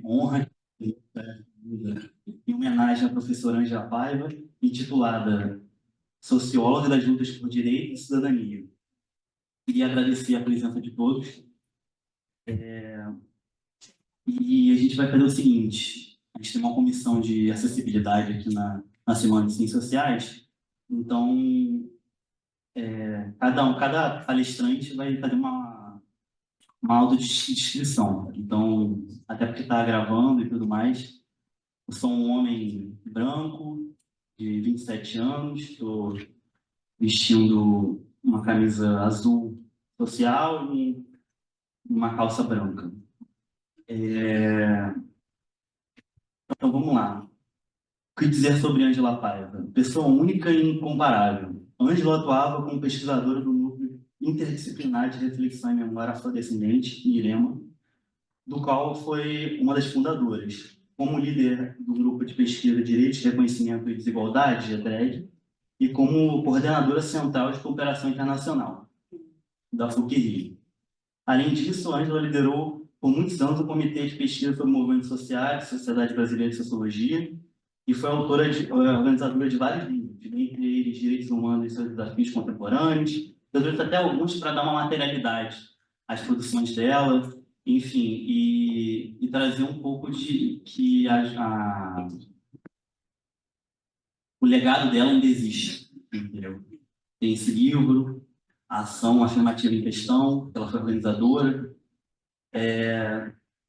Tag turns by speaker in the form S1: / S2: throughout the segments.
S1: Honra em homenagem à professora Ângela Paiva, intitulada Socióloga das Lutas por Direito e Cidadania. Queria agradecer a presença de todos. E a gente vai fazer o seguinte: a gente tem uma comissão de acessibilidade aqui na Semana de Ciências Sociais, então cada palestrante vai fazer uma autodescrição. Então, até porque está gravando e tudo mais, eu sou um homem branco, de 27 anos, estou vestindo uma camisa azul social e uma calça branca. Então, vamos lá. O que dizer sobre Ângela Paiva? Pessoa única e incomparável. Ângela atuava como pesquisadora do Núcleo Interdisciplinar de Reflexão e Memória Afrodescendente, IREMA, do qual foi uma das fundadoras. Como líder do Grupo de Pesquisa Direitos, Reconhecimento e Desigualdade, GEDRED, e como coordenadora central de cooperação internacional da PUC-Rio. Além disso, Ângela liderou por muitos anos o Comitê de Pesquisa sobre Movimentos Sociais, Sociedade Brasileira de Sociologia, e foi organizadora de vários livros, dentre eles Direitos Humanos e seus Desafios Contemporâneos. Eu trouxe até alguns para dar uma materialidade às produções dela, enfim, e trazer um pouco de que o legado dela ainda existe, entendeu? Tem esse livro, a Ação Afirmativa em Questão, que ela foi organizadora.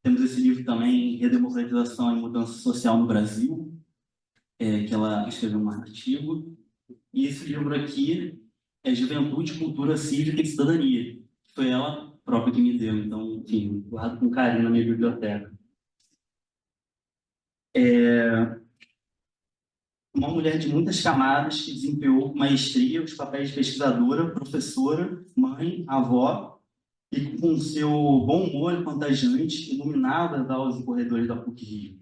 S1: Temos esse livro também, Redemocratização e Mudança Social no Brasil, que ela escreveu um artigo. E esse livro aqui é Juventude, Cultura Cívica e Cidadania, que foi ela própria que me deu. Então, enfim, guardo com carinho na minha biblioteca. Uma mulher de muitas camadas que desempenhou com maestria os papéis de pesquisadora, professora, mãe, avó, e com seu bom humor contagiante, iluminava as aulas e corredores da PUC-Rio.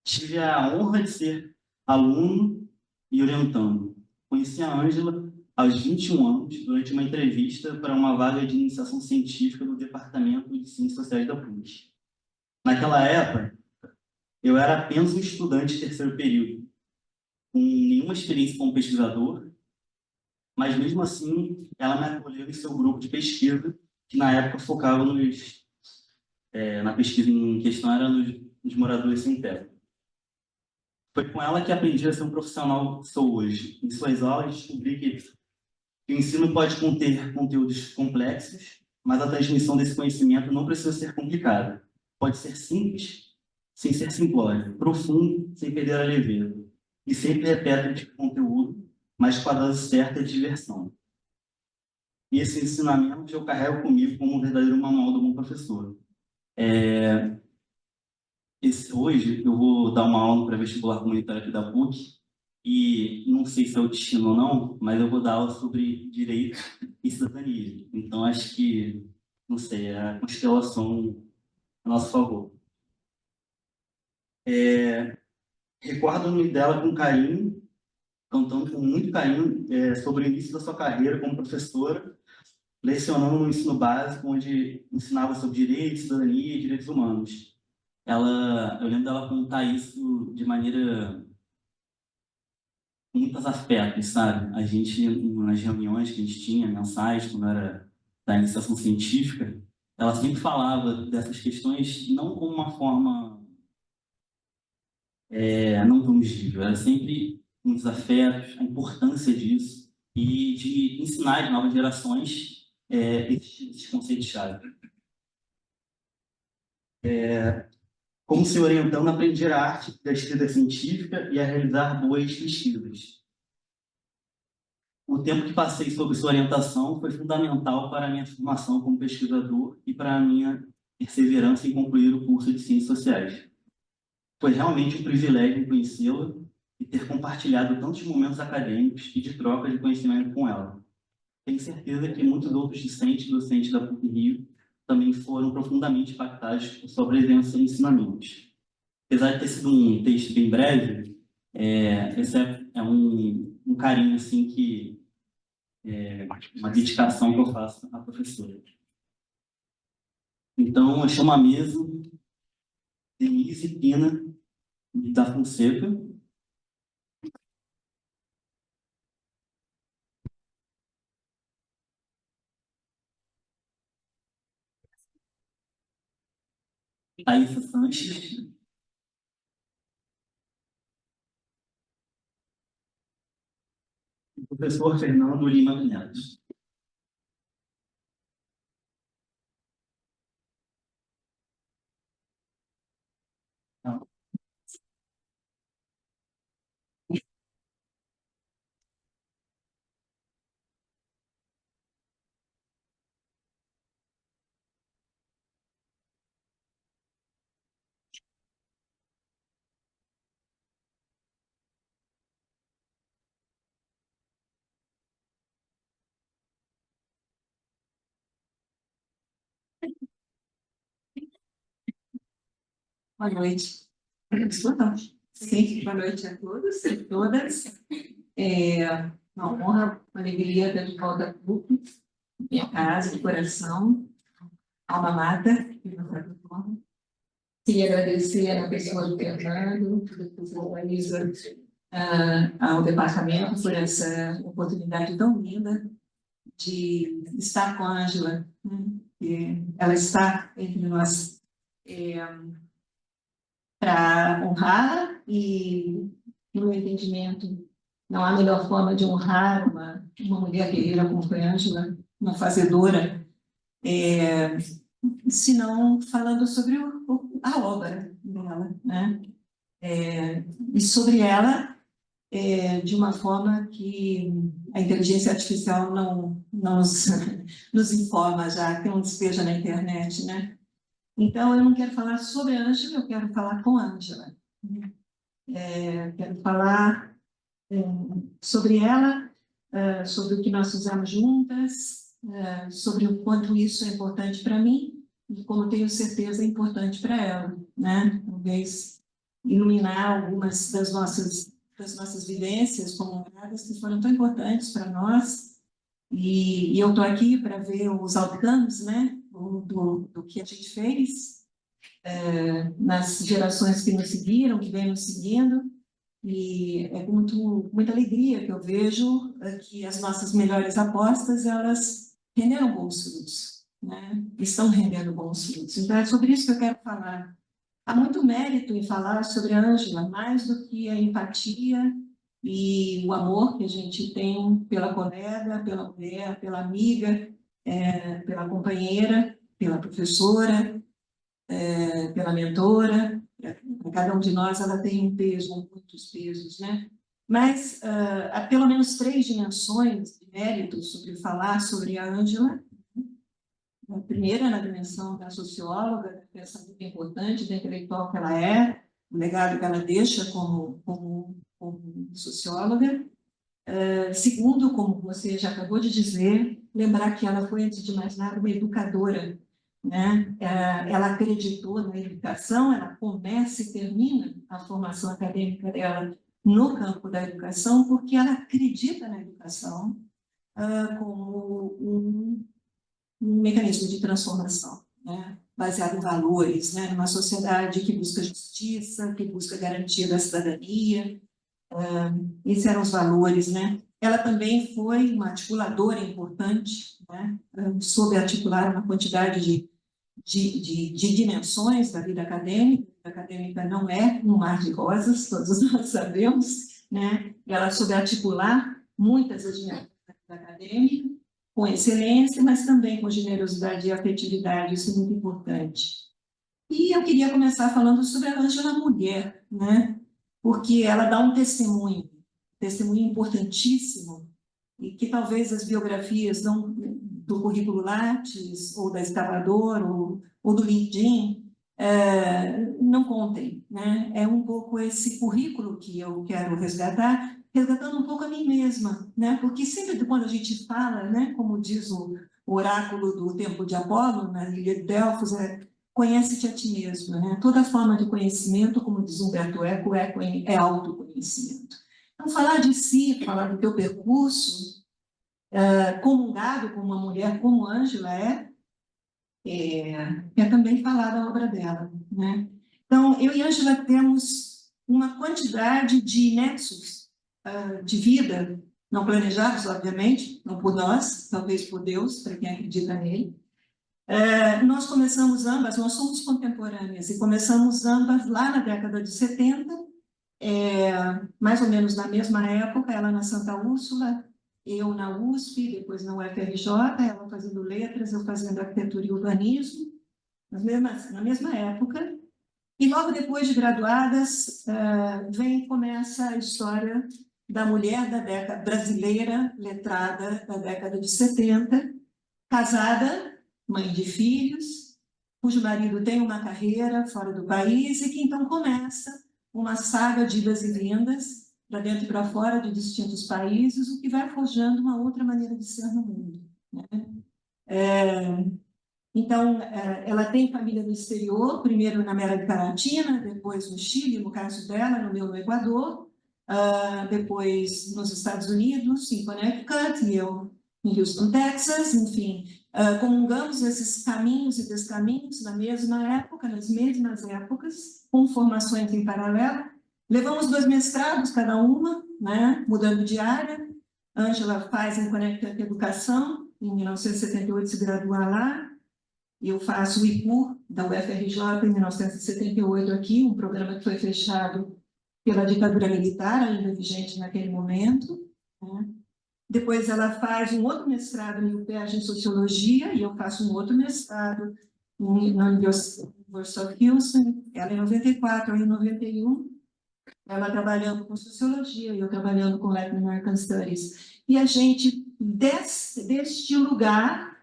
S1: Tive a honra de ser aluno e orientando. Conheci a Ângela aos 21 anos, durante uma entrevista para uma vaga de iniciação científica no Departamento de Ciências Sociais da PUC. Naquela época, eu era apenas um estudante de terceiro período, com nenhuma experiência como pesquisador, mas mesmo assim, ela me acolheu em seu grupo de pesquisa, que na época focava na pesquisa em questão, era nos moradores sem teto. Foi com ela que aprendi a ser um profissional que sou hoje. Em suas aulas, descobri que o ensino pode conter conteúdos complexos, mas a transmissão desse conhecimento não precisa ser complicada. Pode ser simples, sem ser simplório, profundo, sem perder a leveza, e sempre repleto de conteúdo, mas com a dose certa de diversão. E esse ensinamento eu carrego comigo como um verdadeiro manual do bom professor. Hoje eu vou dar uma aula para vestibular comunitário aqui da PUC, e não sei se é o destino ou não, mas eu vou dar aula sobre direito e cidadania. Então acho que, não sei, é a constelação a nosso favor. Recordo-me dela com carinho, cantando com muito carinho sobre o início da sua carreira como professora, lecionando no ensino básico, onde ensinava sobre direito, cidadania e direitos humanos. Eu lembro dela contar isso de maneira muitos aspectos, sabe? A gente, nas reuniões que a gente tinha, mensais, quando era da iniciação científica, ela sempre falava dessas questões não como uma forma não tangível, era sempre muitos afetos, a importância disso e de ensinar as novas gerações esses conceitos-chave. Como se orientando a aprender a arte da escrita científica e a realizar boas pesquisas. O tempo que passei sob sua orientação foi fundamental para a minha formação como pesquisador e para a minha perseverança em concluir o curso de Ciências Sociais. Foi realmente um privilégio conhecê-la e ter compartilhado tantos momentos acadêmicos e de troca de conhecimento com ela. Tenho certeza que muitos outros discentes e docentes da PUC-Rio também foram profundamente impactados por sua presença e ensinamentos. Apesar de ter sido um texto bem breve, esse é um carinho assim que uma dedicação que eu faço à professora. Então, eu chamo a mesa Denise Pina da Fonseca. Thaisa Sanches. Professor Fernando Lima Neto.
S2: Boa noite. Sim, boa noite a todos e todas. É uma honra, uma alegria ter de volta ao grupo, minha casa, de coração, alma mater, que não foi forma. Queria agradecer na pessoa do Fernando, da pessoa da Isa, ao departamento por essa oportunidade tão linda de estar com a Ângela, né? Ela está entre nós. Para honrar e, no meu entendimento, não há melhor forma de honrar uma mulher guerreira como foi Ângela, uma fazedora, senão falando sobre a obra dela, né? E sobre ela, de uma forma que a inteligência artificial não nos informa já, que não esteja na internet, né? Então, eu não quero falar sobre a Ângela, eu quero falar com a Ângela. Quero falar sobre ela, sobre o que nós fizemos juntas, sobre o quanto isso é importante para mim e como tenho certeza é importante para ela, né? Talvez iluminar algumas das nossas vivências comungadas que foram tão importantes para nós. E eu estou aqui para ver os outcomes, né? Do que a gente fez nas gerações que nos seguiram, que vêm nos seguindo. E é com muita alegria que eu vejo que as nossas melhores apostas, elas renderam bons frutos, né? Estão rendendo bons frutos. Então, é sobre isso que eu quero falar. Há muito mérito em falar sobre a Ângela, mais do que a empatia e o amor que a gente tem pela colega, pela mulher, pela amiga, pela companheira, pela professora, pela mentora. Para cada um de nós, ela tem um peso, muitos pesos, né? Mas há pelo menos 3 dimensões de mérito sobre falar sobre a Ângela. A primeira, na dimensão da socióloga, dessa muito importante, da intelectual que ela é, o legado que ela deixa como socióloga. Segundo, como você já acabou de dizer, lembrar que ela foi, antes de mais nada, uma educadora, né? Ela acreditou na educação, ela começa e termina a formação acadêmica dela no campo da educação, porque ela acredita na educação como um mecanismo de transformação, né? Baseado em valores, né? Numa sociedade que busca justiça, que busca garantia da cidadania. Esses eram os valores, né? Ela também foi uma articuladora importante, né? Soube articular uma quantidade de dimensões da vida acadêmica. A vida acadêmica não é um mar de rosas, todos nós sabemos, né? Ela soube articular muitas das dimensões da vida acadêmica, com excelência, mas também com generosidade e afetividade, isso é muito importante. E eu queria começar falando sobre a Ângela mulher, né? Porque ela dá um testemunho importantíssimo, e que talvez as biografias não, do currículo Lattes, ou da Escavador, ou do LinkedIn, não contem, né? É um pouco esse currículo que eu quero resgatar, resgatando um pouco a mim mesma, né? Porque sempre quando a gente fala, né, como diz o oráculo do Templo de Apolo, na ilha de Delfos, conhece-te a ti mesmo, né? Toda forma de conhecimento, como diz Humberto Eco, é autoconhecimento. Então, falar de si, falar do teu percurso, comungado com uma mulher como Ângela é também falar da obra dela, né? Então, eu e Ângela temos uma quantidade de nexos de vida, não planejados, obviamente, não por nós, talvez por Deus, para quem acredita nele. Nós começamos ambas, nós somos contemporâneas, e começamos ambas lá na década de 70, mais ou menos na mesma época, ela na Santa Úrsula, eu na USP, depois na UFRJ, ela fazendo letras, eu fazendo arquitetura e urbanismo, na mesma época. E logo depois de graduadas, começa a história da mulher da década brasileira, letrada da década de 70, casada, mãe de filhos, cujo marido tem uma carreira fora do país e que então começa uma saga de idas e vindas, para dentro e para fora de distintos países, o que vai forjando uma outra maneira de ser no mundo, né? Então, ela tem família no exterior, primeiro na América Latina, depois no Chile, no caso dela, no meu no Equador, depois nos Estados Unidos, em Connecticut, e eu em Houston, Texas, enfim. Comungamos esses caminhos e descaminhos na mesma época, nas mesmas épocas, com formações em paralelo. Levamos 2 mestrados cada uma, né, mudando de área. Ângela faz em Connecticut Educação, em 1978 se gradua lá. Eu faço o IPUR da UFRJ em 1978 aqui, um programa que foi fechado pela ditadura militar, ainda vigente naquele momento, né? Depois ela faz um outro mestrado no UPERJ em Sociologia, e eu faço um outro mestrado na University of Houston, ela em 94, eu em 91, ela trabalhando com Sociologia e eu trabalhando com Latin American Studies. E a gente, deste lugar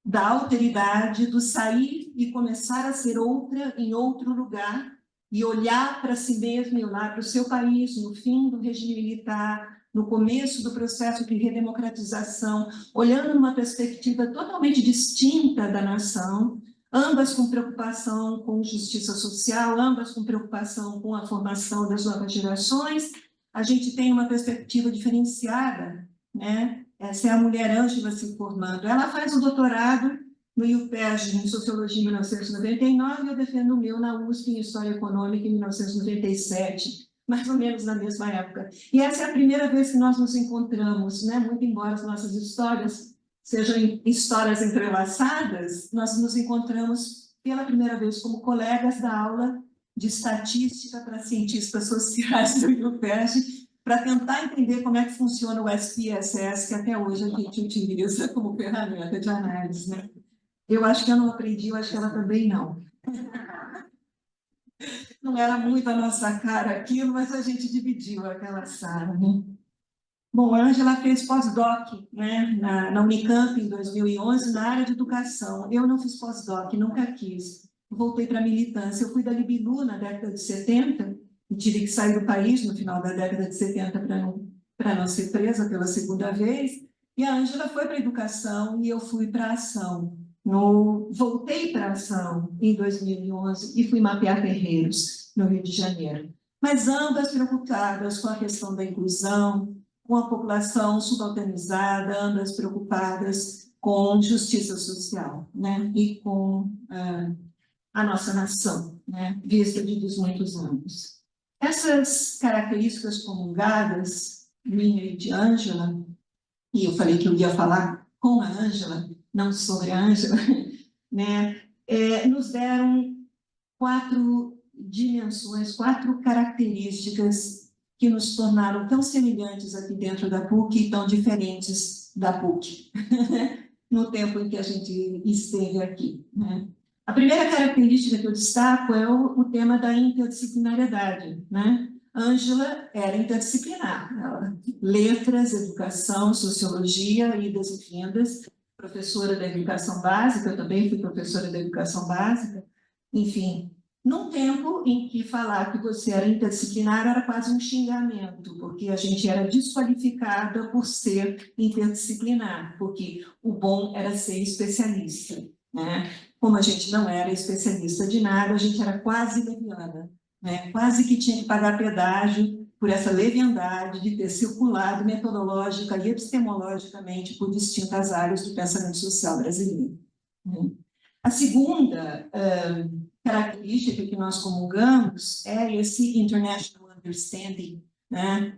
S2: da alteridade, do sair e começar a ser outra em outro lugar, e olhar para si mesmo e olhar para o seu país no fim do regime militar, no começo do processo de redemocratização, olhando numa perspectiva totalmente distinta da nação, ambas com preocupação com justiça social, ambas com preocupação com a formação das novas gerações. A gente tem uma perspectiva diferenciada, né? Essa é a mulher Ângela se formando. Ela faz o doutorado no UPERJ em Sociologia em 1999 e eu defendo o meu na USP em História Econômica em 1997, mais ou menos na mesma época. E essa é a primeira vez que nós nos encontramos, né? Muito embora as nossas histórias sejam histórias entrelaçadas, nós nos encontramos pela primeira vez como colegas da aula de estatística para cientistas sociais do UPERJ, para tentar entender como é que funciona o SPSS, que até hoje a gente utiliza como ferramenta de análise, né? Eu acho que eu não aprendi, eu acho que ela também não. Não era muito a nossa cara aquilo, mas a gente dividiu aquela sala, né? Bom, a Ângela fez pós-doc, né, na Unicamp em 2011, na área de educação. Eu não fiz pós-doc, nunca quis. Voltei para a militância. Eu fui da Libilu na década de 70, e tive que sair do país no final da década de 70 para não ser presa pela segunda vez. E a Ângela foi para a educação e eu fui para a ação. Voltei para a ação em 2011 e fui mapear terreiros no Rio de Janeiro. Mas ambas preocupadas com a questão da inclusão, com a população subalternizada, ambas preocupadas com justiça social, né? E com a nossa nação, né? Vista de muitos anos. Essas características comungadas, minha e de Ângela, e eu falei que eu ia falar com a Ângela, não sobre a Ângela, né? Nos deram 4 dimensões, 4 características que nos tornaram tão semelhantes aqui dentro da PUC e tão diferentes da PUC, no tempo em que a gente esteve aqui, né? A primeira característica que eu destaco é o tema da interdisciplinariedade, né? Ângela era interdisciplinar, letras, educação, sociologia, idas e vindas, professora da educação básica, eu também fui professora da educação básica, enfim, num tempo em que falar que você era interdisciplinar era quase um xingamento, porque a gente era desqualificada por ser interdisciplinar, porque o bom era ser especialista, né? Como a gente não era especialista de nada, a gente era quase leviana, né? Quase que tinha que pagar pedágio por essa leviandade de ter circulado metodológica e epistemologicamente por distintas áreas do pensamento social brasileiro, né? A segunda característica que nós comungamos é esse international understanding, né?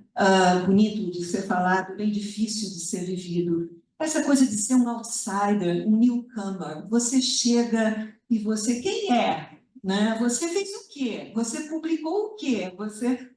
S2: Bonito de ser falado, bem difícil de ser vivido. Essa coisa de ser um outsider, um newcomer. Você chega e você, quem é? Né? Você fez o quê? Você publicou o quê? Você,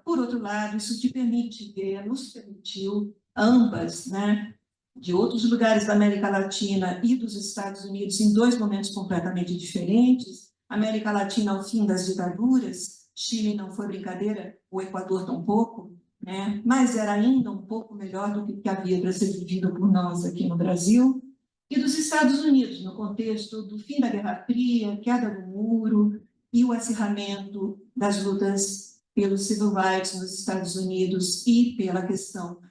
S2: por outro lado, isso te permite ver, nos permitiu, ambas, né? De outros lugares da América Latina e dos Estados Unidos, em dois momentos completamente diferentes. América Latina ao fim das ditaduras, Chile não foi brincadeira, o Equador tampouco, né? Mas era ainda um pouco melhor do que havia para ser vivido por nós aqui no Brasil, e dos Estados Unidos, no contexto do fim da Guerra Fria, queda do muro e o acirramento das lutas pelo civil rights nos Estados Unidos e pela questão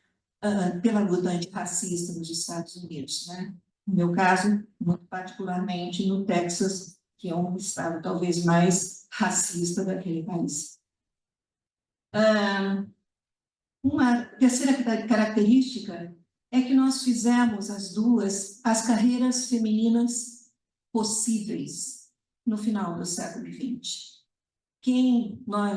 S2: pela luta antirracista nos Estados Unidos, né? No meu caso, muito particularmente no Texas, que é um estado talvez mais racista daquele país. Uma terceira característica é que nós fizemos as duas as carreiras femininas possíveis no final do século XX.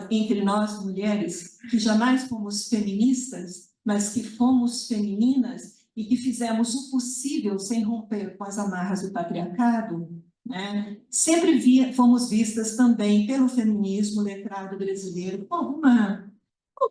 S2: Entre nós, mulheres, que jamais fomos feministas, mas que fomos femininas e que fizemos o possível sem romper com as amarras do patriarcado, né? Sempre fomos vistas também pelo feminismo letrado brasileiro como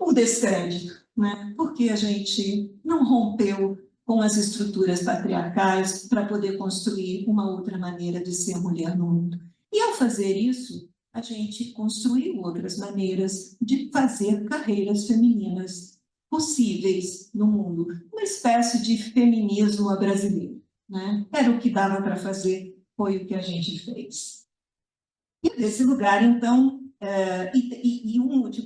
S2: um descrédito, né? Porque a gente não rompeu com as estruturas patriarcais para poder construir uma outra maneira de ser mulher no mundo. E ao fazer isso, a gente construiu outras maneiras de fazer carreiras femininas possíveis no mundo, uma espécie de feminismo à brasileira, né? Era o que dava para fazer, foi o que a gente fez. E desse lugar, então,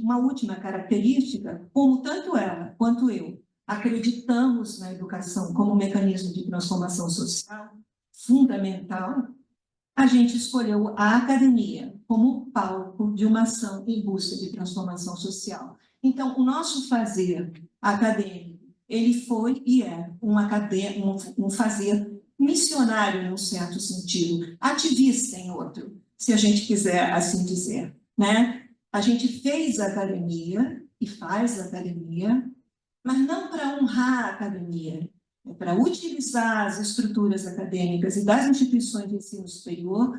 S2: uma última característica, como tanto ela quanto eu acreditamos na educação como mecanismo de transformação social fundamental, a gente escolheu a academia como palco de uma ação em busca de transformação social. Então, o nosso fazer acadêmico, ele foi e é um fazer missionário, em um certo sentido, ativista em outro, se a gente quiser assim dizer, né? A gente fez academia e faz academia, mas não para honrar a academia, é para utilizar as estruturas acadêmicas e das instituições de ensino superior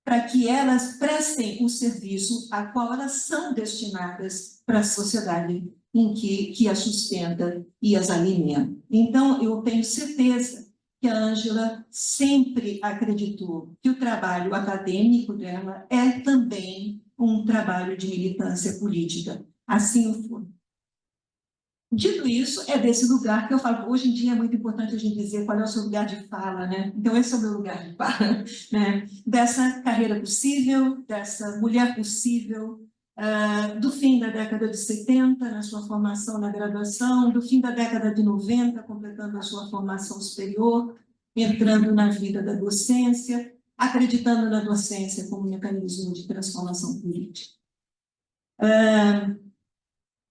S2: para que elas prestem o serviço a qual elas são destinadas para a sociedade em que as sustenta e as alimenta. Então, eu tenho certeza que a Ângela sempre acreditou que o trabalho acadêmico dela é também um trabalho de militância política. Assim o foi. Dito isso, é desse lugar que eu falo, hoje em dia é muito importante a gente dizer qual é o seu lugar de fala, né? Então, esse é o meu lugar de fala, né? Dessa carreira possível, dessa mulher possível, do fim da década de 70, na sua formação na graduação, do fim da década de 90, completando a sua formação superior, entrando na vida da docência, acreditando na docência como mecanismo de transformação política.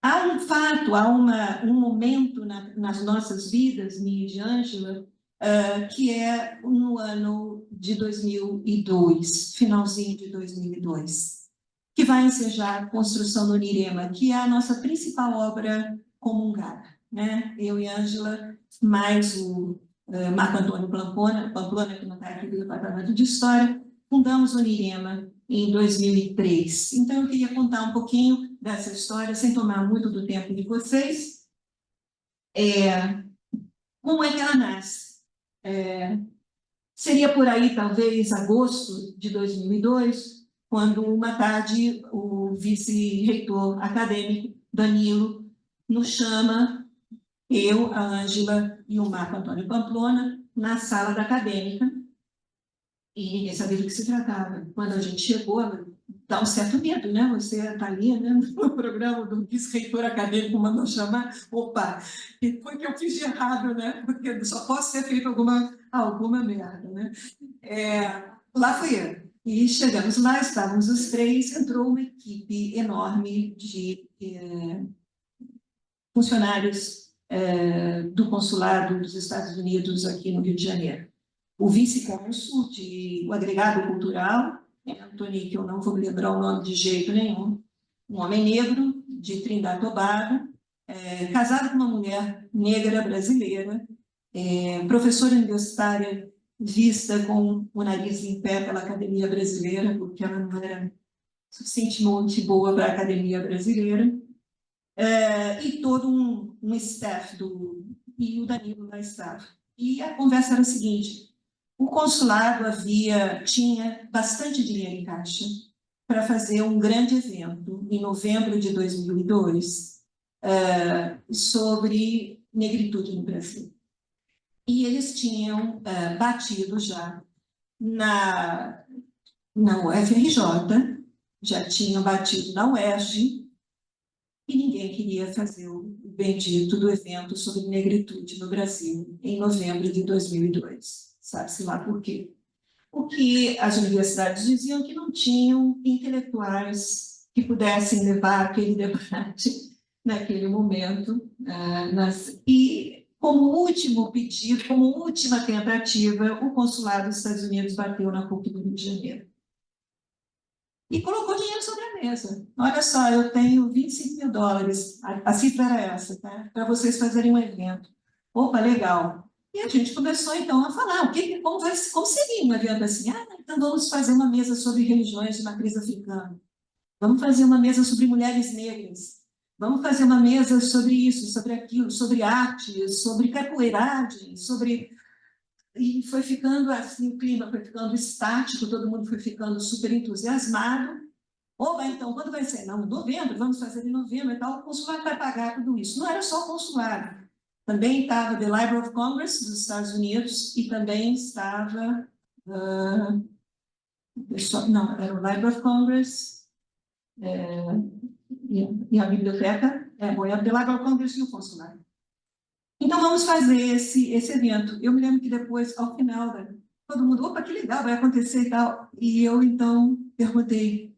S2: Há um fato, há um momento nas nossas vidas, minha e de Ângela, que é no ano de 2002, finalzinho de 2002, que vai ensejar a construção do Unirema, que é a nossa principal obra comungada, né? Eu e Ângela, mais o Marco Antônio Pamplona, que não está aqui do Departamento de História, fundamos o Unirema em 2003. Então, eu queria contar um pouquinho dessa história, sem tomar muito do tempo de vocês. Como é que ela nasce? Seria por aí, talvez, agosto de 2002, quando uma tarde o vice-reitor acadêmico, Danilo, nos chama, eu, a Ângela e o Marco Antônio Pamplona, na sala da acadêmica, e ninguém sabia do que se tratava. Quando a gente chegou, dá um certo medo, né? Você está ali, né, no programa do vice-reitor acadêmico, mandou chamar, opa, e foi que eu fiz de errado, né? Porque só posso ter feito alguma merda, né? Lá fui eu. E chegamos lá, estávamos os três, entrou uma equipe enorme de funcionários do consulado dos Estados Unidos aqui no Rio de Janeiro. O vice-cônsul, o agregado cultural, Anthony, que eu não vou lembrar o nome de jeito nenhum, um homem negro de Trindade e Tobago, casado com uma mulher negra brasileira, professora universitária vista com o nariz em pé pela Academia Brasileira, porque ela não era suficientemente boa para a Academia Brasileira, e todo um staff e o Danilo lá estava. E a conversa era a seguinte: o consulado tinha bastante dinheiro em caixa para fazer um grande evento em novembro de 2002 sobre negritude no Brasil. E eles tinham batido já na UFRJ, já tinham batido na UERJ, e ninguém queria fazer o bendito do evento sobre negritude no Brasil em novembro de 2002. Sabe-se lá por quê? Porque as universidades diziam que não tinham intelectuais que pudessem levar aquele debate naquele momento. E, como último pedido, como última tentativa, o consulado dos Estados Unidos bateu na PUC do Rio de Janeiro e colocou dinheiro sobre a mesa. Olha só, eu tenho $25.000, a cifra era essa, tá? Para vocês fazerem um evento. Opa, legal. E a gente começou, então, a falar como seria um evento assim. Então vamos fazer uma mesa sobre religiões de matriz africana. Vamos fazer uma mesa sobre mulheres negras. Vamos fazer uma mesa sobre isso, sobre aquilo, sobre arte, sobre capoeiragem, sobre... E foi ficando assim, o clima foi ficando estático, todo mundo foi ficando super entusiasmado. Oba, então, quando vai ser? Não, em novembro, vamos fazer em novembro e tal. O consulado vai pagar tudo isso. Não era só o consulado. Também estava the Library of Congress dos Estados Unidos e também estava... não, era o Library of Congress e a biblioteca, the Library of Congress e o consulado. Então, vamos fazer esse evento. Eu me lembro que depois, ao final, todo mundo, opa, que legal, vai acontecer e tal. E eu, então, perguntei,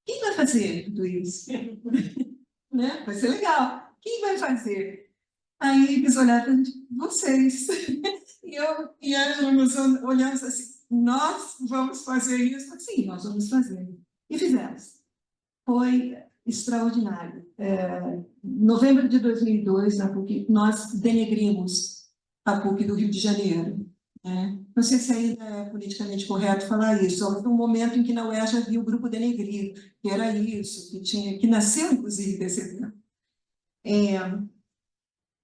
S2: quem vai fazer tudo isso? Né? Vai ser legal. Quem vai fazer? Aí eles olharam, vocês. E eu e a Angela olhamos assim, nós vamos fazer isso? Sim, nós vamos fazer. E fizemos. Foi extraordinário. Em novembro de 2002, na PUC, nós denegrimos a PUC do Rio de Janeiro. Né? Não sei se ainda é politicamente correto falar isso. Houve um momento em que na UERJ havia o grupo Denegrir, que era isso, que nasceu, inclusive, desse evento.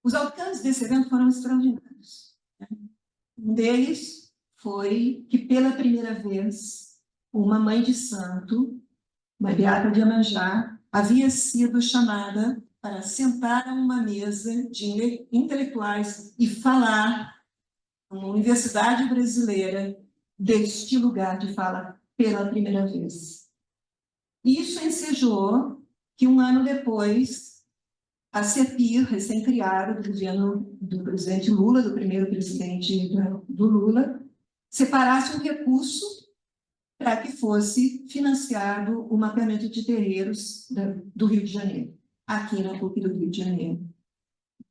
S2: Os alcances desse evento foram extraordinários. Né? Um deles foi que, pela primeira vez, uma mãe de santo, uma beata de Iemanjá, havia sido chamada para sentar a uma mesa de intelectuais e falar numa universidade brasileira deste lugar de fala pela primeira vez. Isso ensejou que, um ano depois, a CEPIR, recém-criada do governo do presidente Lula, do primeiro presidente do Lula, separasse um recurso para que fosse financiado o mapeamento de terreiros do Rio de Janeiro, aqui na PUC do Rio de Janeiro.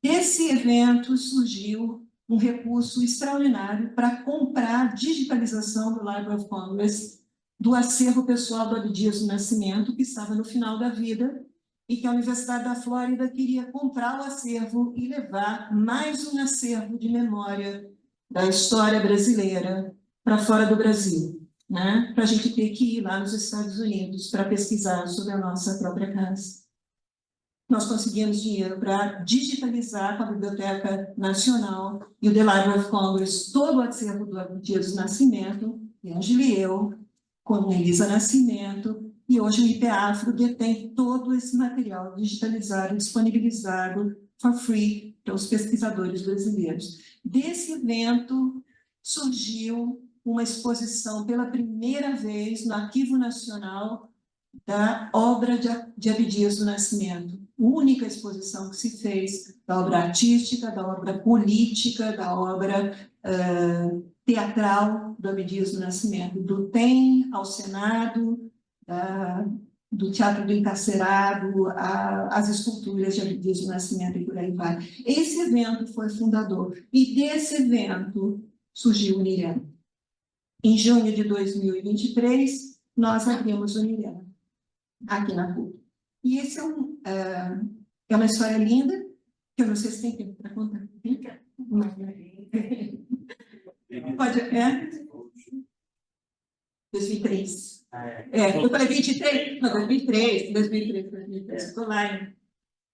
S2: Desse evento surgiu um recurso extraordinário para comprar a digitalização do Library of Congress, do acervo pessoal do Abdias do Nascimento, que estava no final da vida, e que a Universidade da Flórida queria comprar o acervo e levar mais um acervo de memória da história brasileira para fora do Brasil, né? Para a gente ter que ir lá nos Estados Unidos para pesquisar sobre a nossa própria casa. Nós conseguimos dinheiro para digitalizar com a Biblioteca Nacional e o The Library of Congress todo o acervo do Abdias do Nascimento, e Angela e eu, com Elisa Nascimento, e hoje o IPAfro detém todo esse material digitalizado, disponibilizado for free para os pesquisadores brasileiros. Desse evento surgiu uma exposição pela primeira vez no Arquivo Nacional da obra de Abdias do Nascimento. Única exposição que se fez da obra artística, da obra política, da obra teatral do Abdias do Nascimento, do TEM ao Senado, do Teatro do Encarcerado, as esculturas de Abdias do Nascimento e por aí vai. Esse evento foi fundador, e desse evento surgiu o NIREM. Em junho de 2023, nós abrimos o Nirema, aqui na PUC. E esse é uma história linda, que eu não sei se tem tempo para contar. Pode, 2003. Eu falei 23? Não, 2003, estou lá. A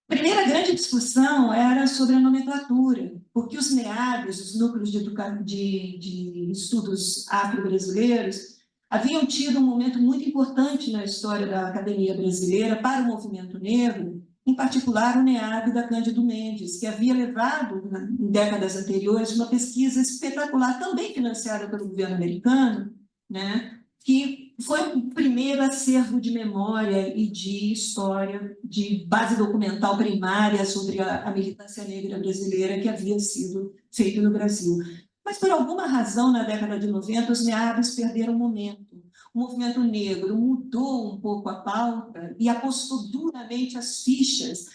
S2: primeira grande discussão era sobre a nomenclatura, porque os NEABs, os núcleos de estudos afro-brasileiros, haviam tido um momento muito importante na história da academia brasileira para o movimento negro, em particular o NEAB da Cândido Mendes, que havia levado, em décadas anteriores, uma pesquisa espetacular, também financiada pelo governo americano, né, que foi o primeiro acervo de memória e de história, de base documental primária sobre a militância negra brasileira que havia sido feito no Brasil. Mas, por alguma razão, na década de 90, os NEABs perderam o momento. O movimento negro mudou um pouco a pauta e apostou duramente as fichas,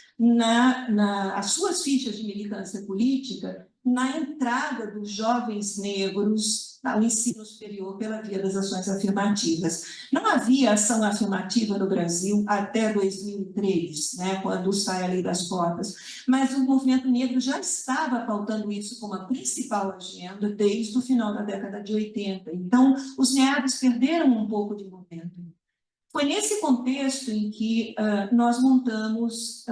S2: as suas fichas de militância política, na entrada dos jovens negros ao ensino superior pela via das ações afirmativas. Não havia ação afirmativa no Brasil até 2003, né, quando sai a Lei das Cotas, mas o movimento negro já estava pautando isso como a principal agenda desde o final da década de 80. Então, os NEABs perderam um pouco de momento. Foi nesse contexto em que nós montamos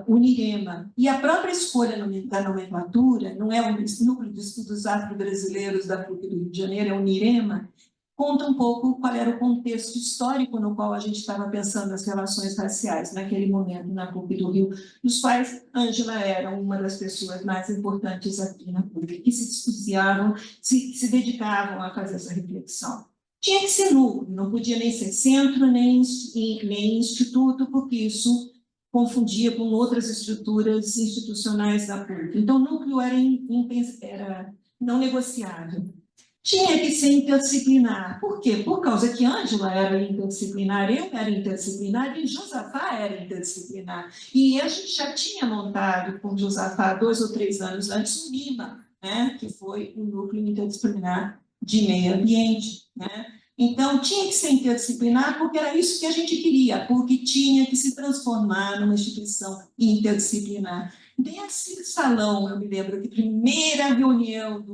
S2: o NIREMA. E a própria escolha da nomenclatura, não é o Núcleo de Estudos Afro-Brasileiros da PUC do Rio de Janeiro, é o NIREMA, conta um pouco qual era o contexto histórico no qual a gente estava pensando as relações raciais naquele momento na PUC do Rio, dos quais Ângela era uma das pessoas mais importantes aqui na PUC, que se discussiavam, se dedicavam a fazer essa reflexão. Tinha que ser núcleo, não podia nem ser centro, nem instituto, porque isso confundia com outras estruturas institucionais da PUC. Então, o núcleo era não negociável. Tinha que ser interdisciplinar. Por quê? Por causa que Ângela era interdisciplinar, eu era interdisciplinar e Josafá era interdisciplinar. E a gente já tinha montado com Josafá 2 ou 3 anos antes o NIMA, né, que foi o núcleo interdisciplinar de meio ambiente, né? Então, tinha que ser interdisciplinar porque era isso que a gente queria, porque tinha que se transformar numa instituição interdisciplinar. Nesse salão, eu me lembro que a primeira reunião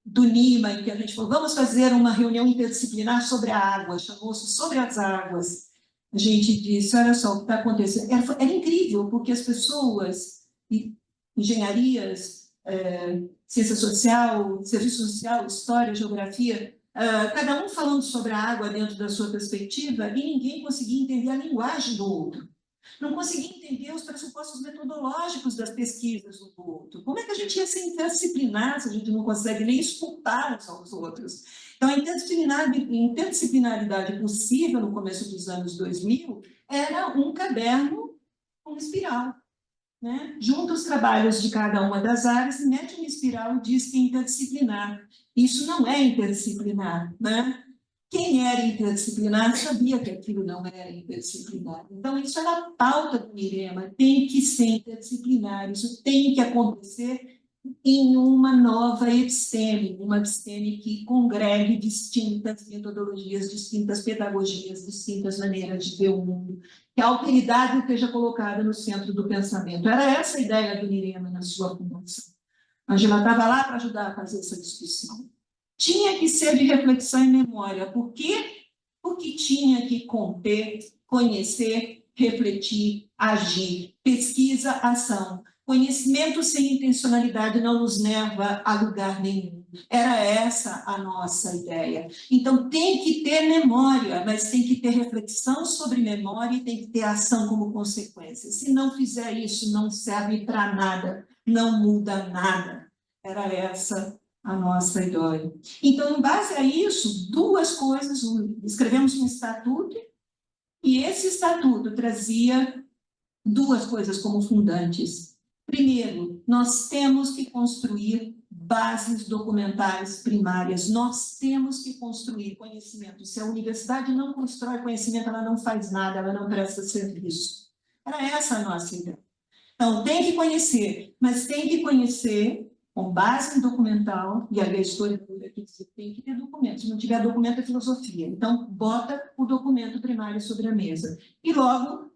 S2: do NIMA, em que a gente falou, vamos fazer uma reunião interdisciplinar sobre a água, chamou-se Sobre as Águas. A gente disse, olha só o que está acontecendo. Era incrível, porque as pessoas, engenharias, ciência social, serviço social, história, geografia, cada um falando sobre a água dentro da sua perspectiva, e ninguém conseguia entender a linguagem do outro. Não conseguia entender os pressupostos metodológicos das pesquisas do outro. Como é que a gente ia se interdisciplinar se a gente não consegue nem escutar uns aos outros? Então, a interdisciplinaridade possível no começo dos anos 2000 era um caderno com espiral, né? Junta os trabalhos de cada uma das áreas, mete uma espiral e diz que é interdisciplinar. Isso não é interdisciplinar, né? Quem era interdisciplinar sabia que aquilo não era interdisciplinar. Então, isso era a pauta do NIREMA, tem que ser interdisciplinar, isso tem que acontecer em uma nova episteme, uma episteme que congregue distintas metodologias, distintas pedagogias, distintas maneiras de ver o mundo, que a alteridade esteja colocada no centro do pensamento. Era essa a ideia do NIREMA na sua fundação. A Angela estava lá para ajudar a fazer essa discussão. Tinha que ser de reflexão e memória. Por quê? Porque tinha que conter, conhecer, refletir, agir. Pesquisa, ação. Conhecimento sem intencionalidade não nos leva a lugar nenhum. Era essa a nossa ideia. Então, tem que ter memória, mas tem que ter reflexão sobre memória e tem que ter ação como consequência. Se não fizer isso, não serve para nada, não muda nada. Era essa a nossa ideia. Então, em base a isso, duas coisas, escrevemos um estatuto e esse estatuto trazia duas coisas como fundantes. Primeiro, nós temos que construir bases documentais primárias, nós temos que construir conhecimento. Se a universidade não constrói conhecimento, ela não faz nada, ela não presta serviço. Era essa a nossa ideia. Então, tem que conhecer, mas tem que conhecer com base em documental, e aí a historiadora aqui diz que tem que ter documento, se não tiver documento é filosofia. Então, bota o documento primário sobre a mesa. E logo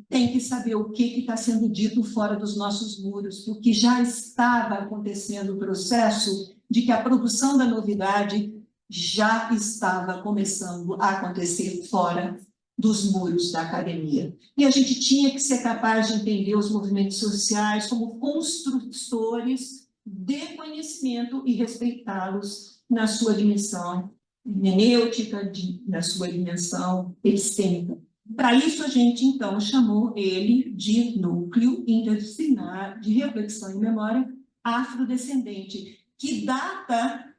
S2: tem que saber o que está sendo dito fora dos nossos muros, porque já estava acontecendo o processo de que a produção da novidade já estava começando a acontecer fora dos muros da academia. E a gente tinha que ser capaz de entender os movimentos sociais como construtores de conhecimento e respeitá-los na sua dimensão hermenêutica, na sua dimensão epistêmica. Para isso, a gente, então, chamou ele de Núcleo Interdisciplinar de Reflexão e Memória Afrodescendente, que data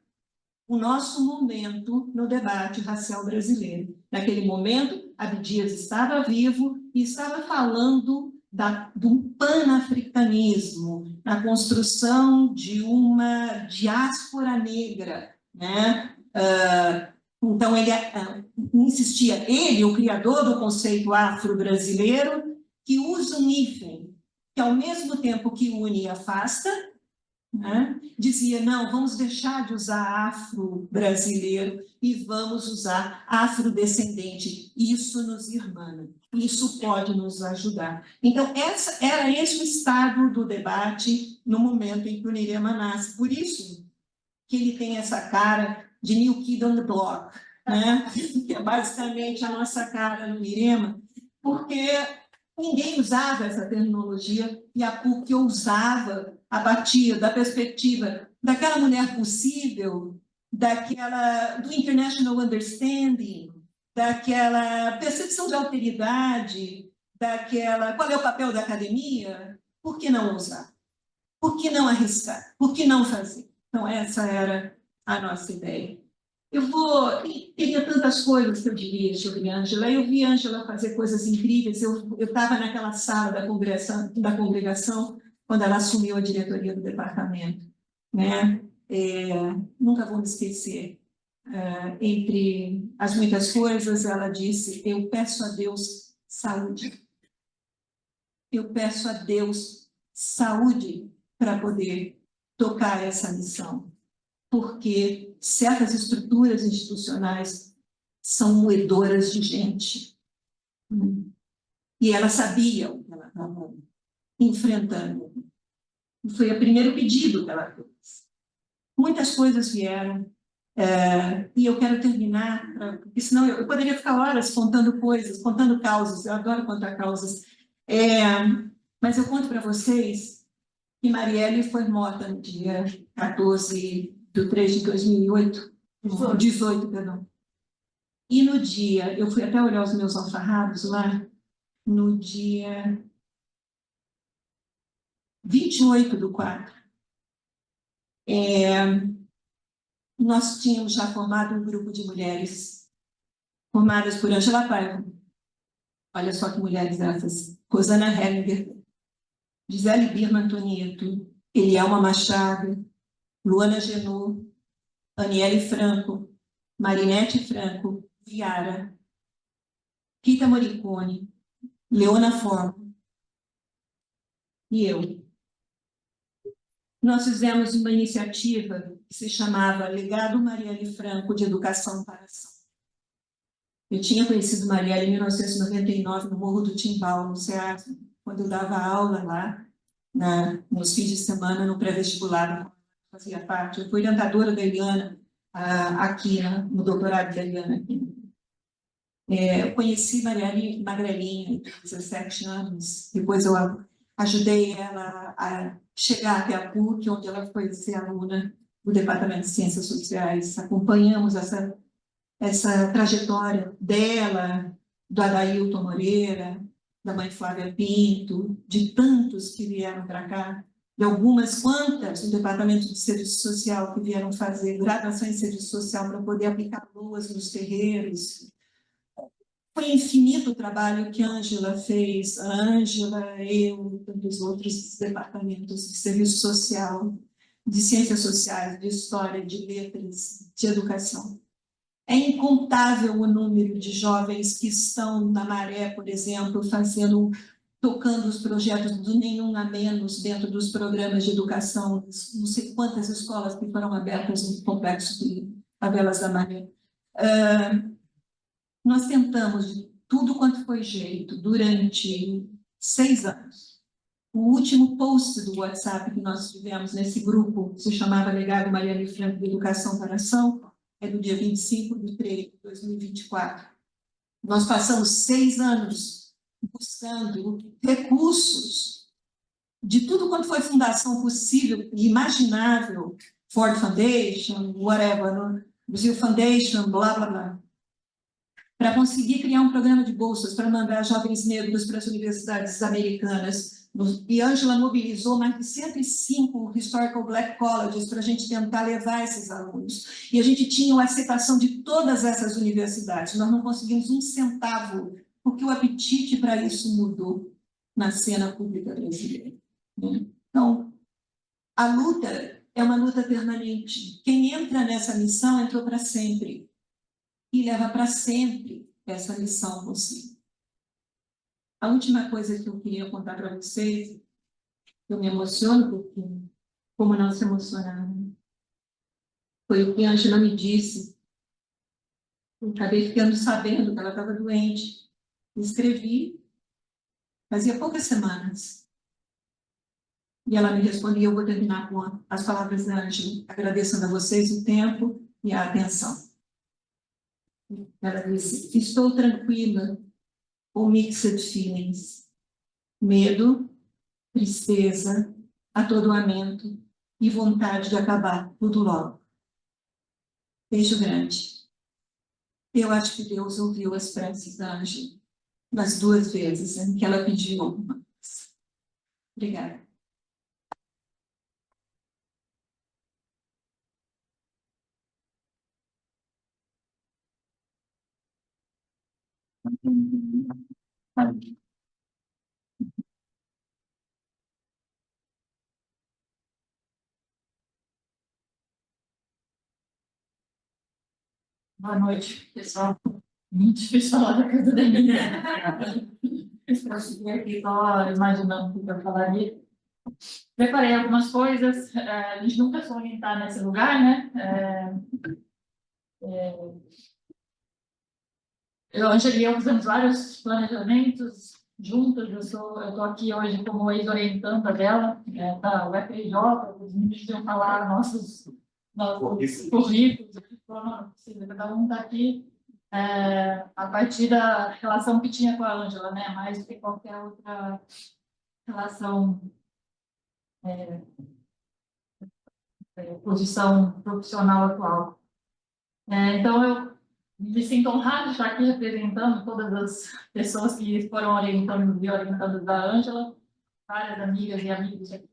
S2: o nosso momento no debate racial brasileiro. Naquele momento, Abdias estava vivo e estava falando do panafricanismo, na construção de uma diáspora negra, né? Então, ele insistia, ele, o criador do conceito afro-brasileiro, que usa um hífen, que ao mesmo tempo que une e afasta, né? Dizia, não, vamos deixar de usar afro-brasileiro e vamos usar afrodescendente. Isso nos irmana, isso pode nos ajudar. Então, era esse o estado do debate no momento em que o Nirema nasce. Por isso que ele tem essa cara de New Kid on the Block, né? Que é basicamente a nossa cara no Nirema, porque ninguém usava essa terminologia e a PUC usava a partir da perspectiva daquela mulher possível, do international understanding, daquela percepção de alteridade, qual é o papel da academia? Por que não usar? Por que não arriscar? Por que não fazer? Então, essa era a nossa ideia. Teria tantas coisas que eu diria sobre Ângela. Eu vi Ângela fazer coisas incríveis. Eu estava naquela sala da congregação quando ela assumiu a diretoria do departamento, né? Nunca vou me esquecer. Entre as muitas coisas, ela disse, eu peço a Deus saúde. Eu peço a Deus saúde para poder tocar essa missão, porque certas estruturas institucionais são moedoras de gente. E ela sabia o que ela estava enfrentando. Foi o primeiro pedido que ela fez. Muitas coisas vieram, e eu quero terminar, porque senão eu poderia ficar horas contando coisas, contando causas, eu adoro contar causas, mas eu conto para vocês que Marielle foi morta no dia 14/3/2008, 18, perdão. E no dia, eu fui até olhar os meus alfarrados lá, no dia 28/4, nós tínhamos já formado um grupo de mulheres, formadas por Ângela Paiva. Olha só que mulheres essas. Rosana Hellinger, Gisele Birman Antonietto, Elielma Machado, Luana Genot, Aniele Franco, Marinete Franco, Viara, Rita Morricone, Leona Forma e eu. Nós fizemos uma iniciativa que se chamava Legado Marielle Franco de Educação para a Ação. Eu tinha conhecido Marielle em 1999 no Morro do Timbal, no Ceará, quando eu dava aula lá, nos fins de semana, no pré-vestibular, fazia parte. Eu fui orientadora da Eliana aqui, no doutorado da Eliana aqui. Eu conheci Marielle magrelinha, 17 anos. Depois eu ajudei ela a chegar até a PUC, onde ela foi ser aluna do Departamento de Ciências Sociais. Acompanhamos essa trajetória dela, do Adailton Moreira, da mãe Flávia Pinto, de tantos que vieram para cá, de algumas quantas do Departamento de Serviço Social que vieram fazer graduação em Serviço Social para poder aplicar boas nos terreiros. Foi infinito o trabalho que a Ângela fez, a Ângela, eu e tantos outros departamentos de Serviço Social, de Ciências Sociais, de História, de Letras, de Educação. É incontável o número de jovens que estão na Maré, por exemplo, fazendo tocando os projetos do Nenhum a Menos dentro dos programas de educação, não sei quantas escolas que foram abertas no complexo de Favelas da Maré. Nós tentamos, de tudo quanto foi jeito, durante 6 anos. O último post do WhatsApp que nós tivemos nesse grupo, se chamava Legado Marielle Franco de Educação para Ação, é do dia 25/3/2024. Nós passamos 6 anos buscando recursos de tudo quanto foi fundação possível e imaginável, Ford Foundation, whatever, Brasil Foundation, blá, blá, blá, para conseguir criar um programa de bolsas para mandar jovens negros para as universidades americanas. E Ângela mobilizou mais de 105 Historical Black Colleges para a gente tentar levar esses alunos. E a gente tinha a aceitação de todas essas universidades. Nós não conseguimos um centavo, porque o apetite para isso mudou na cena pública brasileira. Então, a luta é uma luta permanente. Quem entra nessa missão entrou para sempre. E leva para sempre essa missão consigo. A última coisa que eu queria contar para vocês, eu me emociono porque, como não se emocionar, foi o que a Ângela me disse. Eu acabei ficando sabendo que ela estava doente. Escrevi, fazia poucas semanas. E ela me respondeu, eu vou terminar com as palavras da Ângela, agradecendo a vocês o tempo e a atenção. Ela disse, estou tranquila, ou mixed feelings, medo, tristeza, atordoamento e vontade de acabar tudo logo. Beijo grande. Eu acho que Deus ouviu as preces da Ângela nas 2 vezes em que ela pediu alguma coisa. Obrigada.
S3: Boa noite, pessoal. Muito difícil falar da casa da minha. Eu cheguei aqui só imaginando o que eu falaria. Preparei algumas coisas. A gente nunca foi orientar nesse lugar, né? Eu, Angeli, eu fizemos vários planejamentos juntas. Eu estou aqui hoje como ex-orientanda dela, da UFRJ. Os meninos iam falar nossos currículos. Não precisa, cada um está aqui a partir da relação que tinha com a Ângela, né? Mais do que qualquer outra relação, posição profissional atual. Então, eu me sinto honrada de estar aqui representando todas as pessoas que foram orientando e orientando da Ângela, várias amigas e amigos aqui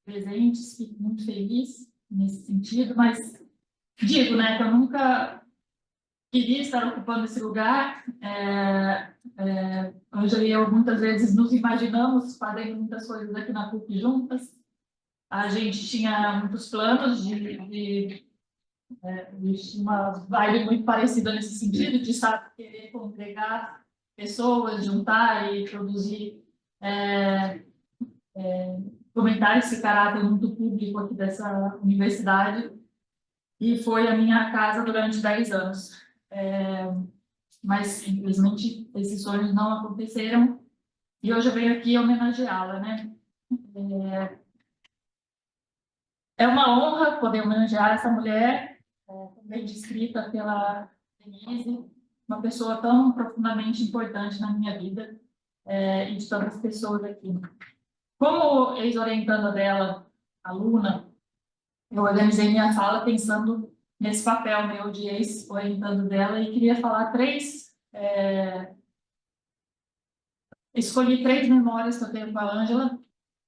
S3: presentes, fico muito feliz nesse sentido, mas digo, né, que eu nunca queria estar ocupando esse lugar. Ângela e eu muitas vezes nos imaginamos fazendo muitas coisas aqui na PUC juntas. A gente tinha muitos planos de uma vibe muito parecida nesse sentido, de sabe, querer congregar pessoas, juntar e produzir, fomentar esse caráter muito público aqui dessa universidade. E foi a minha casa durante 10 anos. Mas, infelizmente, esses sonhos não aconteceram. E hoje eu venho aqui homenageá-la, né? É uma honra poder homenagear essa mulher, também descrita pela Denise, uma pessoa tão profundamente importante na minha vida e de tantas pessoas aqui. Como ex-orientanda dela, aluna, eu organizei minha fala pensando nesse papel meu de ex-orientando dela e queria falar escolhi 3 memórias que eu tenho com a Ângela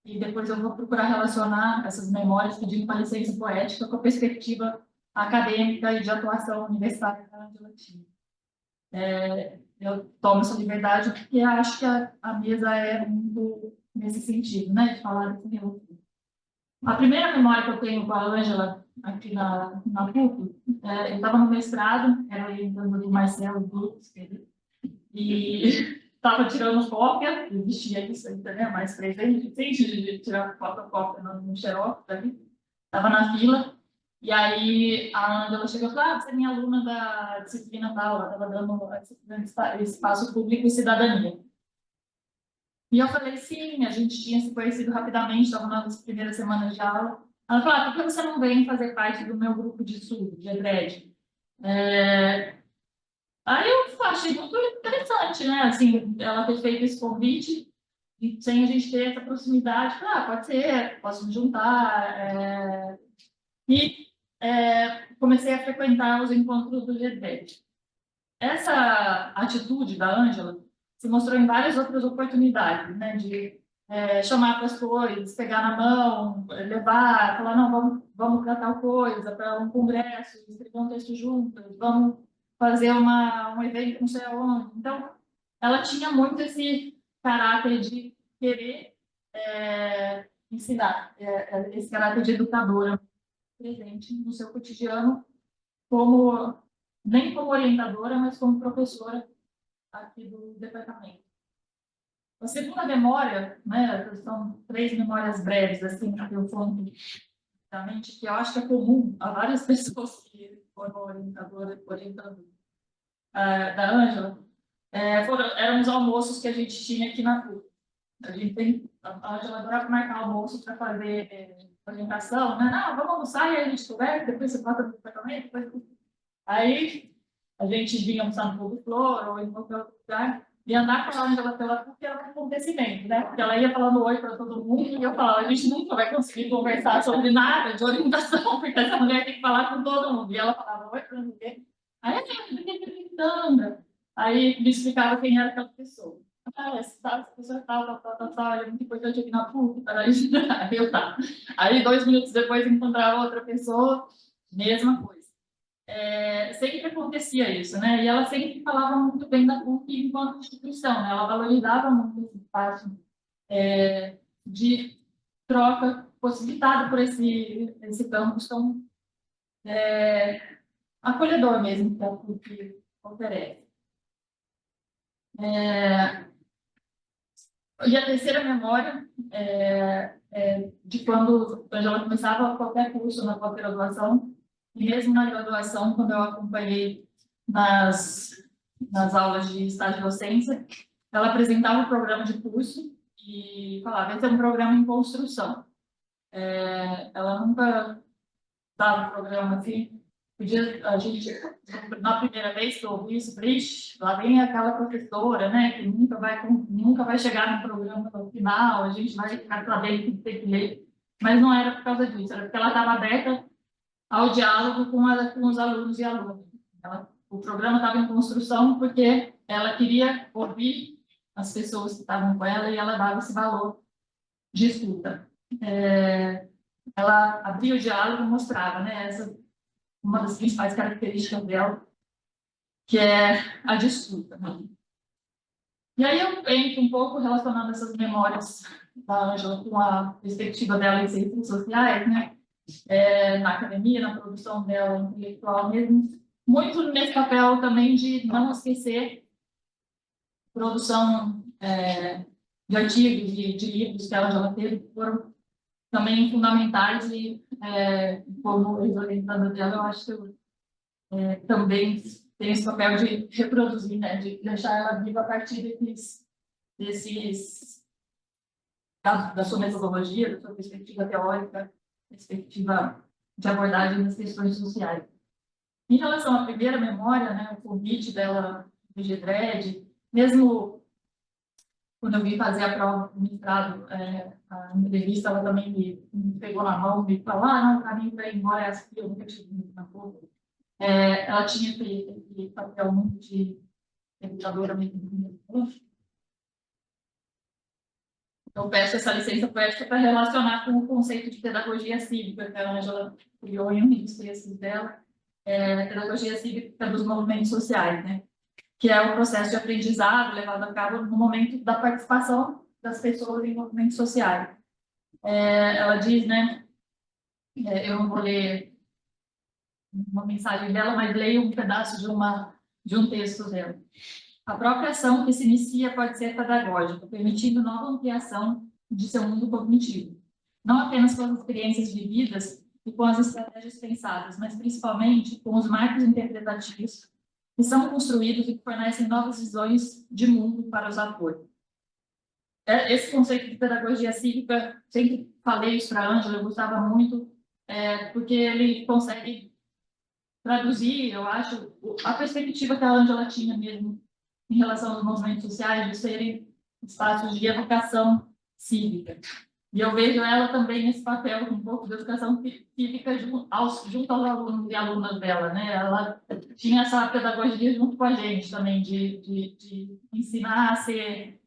S3: e depois eu vou procurar relacionar essas memórias pedindo uma licença poética com a perspectiva acadêmica e de atuação universitária que a Ângela tinha. Eu tomo essa liberdade porque acho que a mesa é muito nesse sentido, né, de falar desse relato. A primeira memória que eu tenho com a Ângela aqui na PUC, eu estava no mestrado, era orientando do Marcelo Brooks, e estava tirando cópia, existia isso ainda, né? Mais presente, de tirar fotocópia no xerox, estava na fila. E aí a Ângela chegou e falou: ah, você é minha aluna da disciplina tal, ela estava dando a disciplina de espaço público e cidadania. E eu falei: sim, a gente tinha se conhecido rapidamente, estava nas primeiras semanas de aula. Ela falou: ah, por que você não vem fazer parte do meu grupo de estudo, de EDRED? Aí eu achei muito interessante, né? Assim, ela ter feito esse convite, e sem a gente ter essa proximidade. Falei: ah, pode ser, posso me juntar. E comecei a frequentar os encontros do GDET. Essa atitude da Ângela se mostrou em várias outras oportunidades, né? De chamar para as coisas, pegar na mão, levar, falar: não, vamos para tal coisa, para um congresso, escrever um texto juntas, vamos fazer um evento não sei aonde. Então, ela tinha muito esse caráter de querer ensinar, esse caráter de educadora presente no seu cotidiano, nem como orientadora, mas como professora aqui do departamento. A segunda memória, né, são 3 memórias breves, assim, que eu conto que eu acho que é comum a várias pessoas que foram orientando da Ângela, eram os almoços que a gente tinha aqui na PUC. A Ângela adorava marcar almoço para fazer orientação, né? Não, vamos almoçar e aí a gente conversa, depois você passa no departamento, depois... Aí a gente vinha almoçar no Povo Flor ou em qualquer outro lugar, e andar com a Ângela pela PUC era um acontecimento, né? Porque ela ia falando oi para todo mundo e eu falava: a gente nunca vai conseguir conversar sobre nada de orientação, porque essa mulher tem que falar com todo mundo. E ela falava oi para ninguém. Aí a gente fica gritando. Aí me explicava quem era aquela pessoa. Essa pessoa tal, é muito importante aqui na PUC. Aí eu tá. Aí 2 minutos depois encontrava outra pessoa, mesma coisa. Sempre acontecia isso, né? E ela sempre falava muito bem da PUC enquanto instituição, né? Ela valorizava muito esse espaço de troca possibilitado por esse campus tão acolhedor mesmo que a PUC oferece. E a terceira memória de quando ela começava qualquer curso na pós-graduação, e mesmo na graduação, quando eu acompanhei nas aulas de estágio de docência, ela apresentava o programa de curso e falava: esse é um programa em construção. Ela nunca dava o programa assim. A gente, na primeira vez que eu ouvi isso, falei: lá vem aquela professora, né, que nunca vai chegar no programa no final, a gente vai ficar sabendo que tem que ler. Mas não era por causa disso, era porque ela estava aberta ao diálogo com os alunos e alunas. O programa estava em construção porque ela queria ouvir as pessoas que estavam com ela e ela dava esse valor de escuta. Ela abria o diálogo e mostrava, né, uma das principais características dela, que é a de escuta. Né? E aí eu entro um pouco relacionando essas memórias da Ângela com a perspectiva dela em ciências sociais, né? Na academia, na produção dela intelectual mesmo, muito nesse papel também de não esquecer produção de artigos e de livros que ela já teve, que foram também fundamentais e, como orientadora dela, eu acho que também tem esse papel de reproduzir, né, de deixar ela viva a partir da sua metodologia, da sua perspectiva teórica, perspectiva de abordagem das questões sociais. Em relação à primeira memória, né, o convite dela do GDRED, mesmo quando eu vim fazer a prova do mestrado, a entrevista, ela também me pegou na mão, me falou: não, o caminho para ir embora é assim, eu nunca tive muito na boca. Ela tinha esse papel muito de educadora mesmo. Então, peço essa licença poética para relacionar com o conceito de pedagogia cívica, que a Ângela criou em um dos textos dela, pedagogia cívica dos movimentos sociais, né? Que é o processo de aprendizado levado a cabo no momento da participação das pessoas em movimentos sociais. Ela diz, né, eu não vou ler uma mensagem dela, mas leio um pedaço de um texto dela. A própria ação que se inicia pode ser pedagógica, permitindo nova ampliação de seu mundo cognitivo, não apenas com as experiências vividas e com as estratégias pensadas, mas principalmente com os marcos interpretativos que são construídos e que fornecem novas visões de mundo para os atores. Esse conceito de pedagogia cívica, sempre falei isso para a Ângela, eu gostava muito, porque ele consegue traduzir, eu acho, a perspectiva que a Ângela tinha mesmo em relação aos movimentos sociais, de serem espaços de educação cívica. E eu vejo ela também nesse papel, um pouco de educação cívica junto aos alunos e alunas dela, né? Ela tinha essa pedagogia junto com a gente também, de ensinar a ser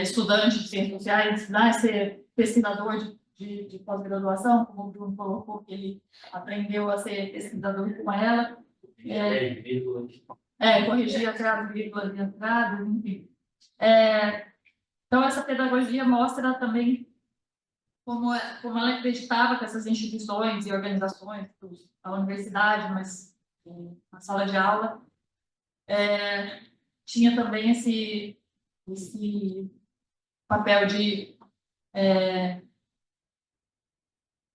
S3: estudante de ciências sociais, ensinar a ser pesquisador de pós-graduação, como o Bruno colocou, que ele aprendeu a ser pesquisador com ela. Corrigir até as vírgulas e entradas, enfim. Então, essa pedagogia mostra também como ela acreditava que essas instituições e organizações, a universidade, mas na sala de aula, tinha também esse papel de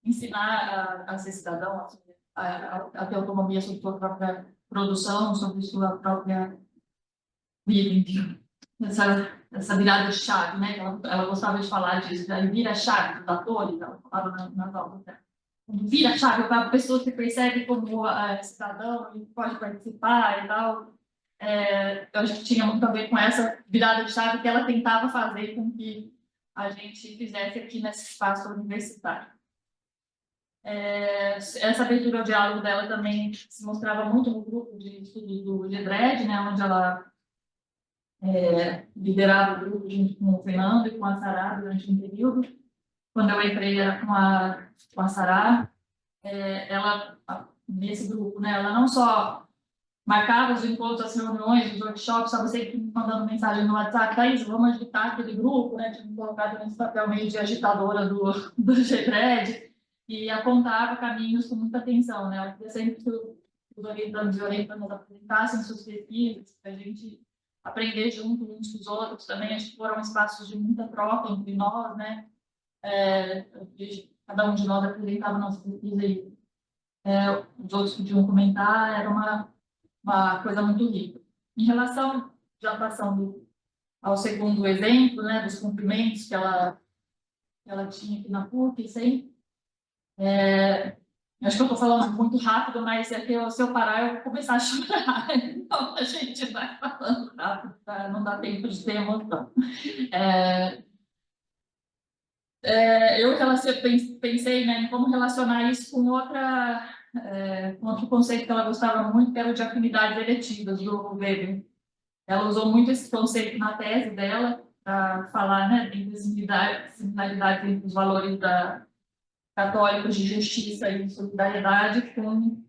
S3: ensinar a ser cidadão, a ter autonomia sobre sua própria produção, sobre sua própria vida, enfim. Essa virada de chave, né? Ela gostava de falar disso, aí vira a chave dos atores, ela falava nas aulas dela. Vira a chave para a pessoa que percebe como cidadão e pode participar e tal. Eu acho que tinha muito a ver com essa virada de chave que ela tentava fazer com que a gente fizesse aqui nesse espaço universitário. Essa abertura ao diálogo dela também se mostrava muito no grupo de estudos do GEDRED, né, onde ela liderava o grupo junto com o Fernando e com a Sará durante um período. Quando eu entrei era com a Sará, ela, nesse grupo, né, ela não só marcava os encontros, as reuniões, os workshops, estava sempre me mandando mensagem no WhatsApp: Thaís, vamos agitar aquele grupo, né, tinha me colocado nesse papel meio de agitadora do GEDRED, e apontava caminhos com muita atenção, né, eu queria sempre que os orientandos e orientandas apresentassem suas pesquisas, para a gente aprender junto uns com os outros também. Acho que foram espaços de muita troca entre nós, né? Cada um de nós apresentava a nossa pesquisa e os outros podiam comentar, era uma coisa muito rica. Em relação, já passando ao segundo exemplo, né, dos cumprimentos que ela tinha aqui na PUC, sei. Acho que eu estou falando muito rápido, mas é que se eu parar, eu vou começar a chorar. Então, a gente vai falando rápido, para não dar tempo de ter emoção. Eu pensei, né, em como relacionar isso com outro conceito que ela gostava muito, que era o de afinidades eletivas, do Weber. Ela usou muito esse conceito na tese dela, para falar, né, de similaridade entre os valores católicos de justiça e solidariedade com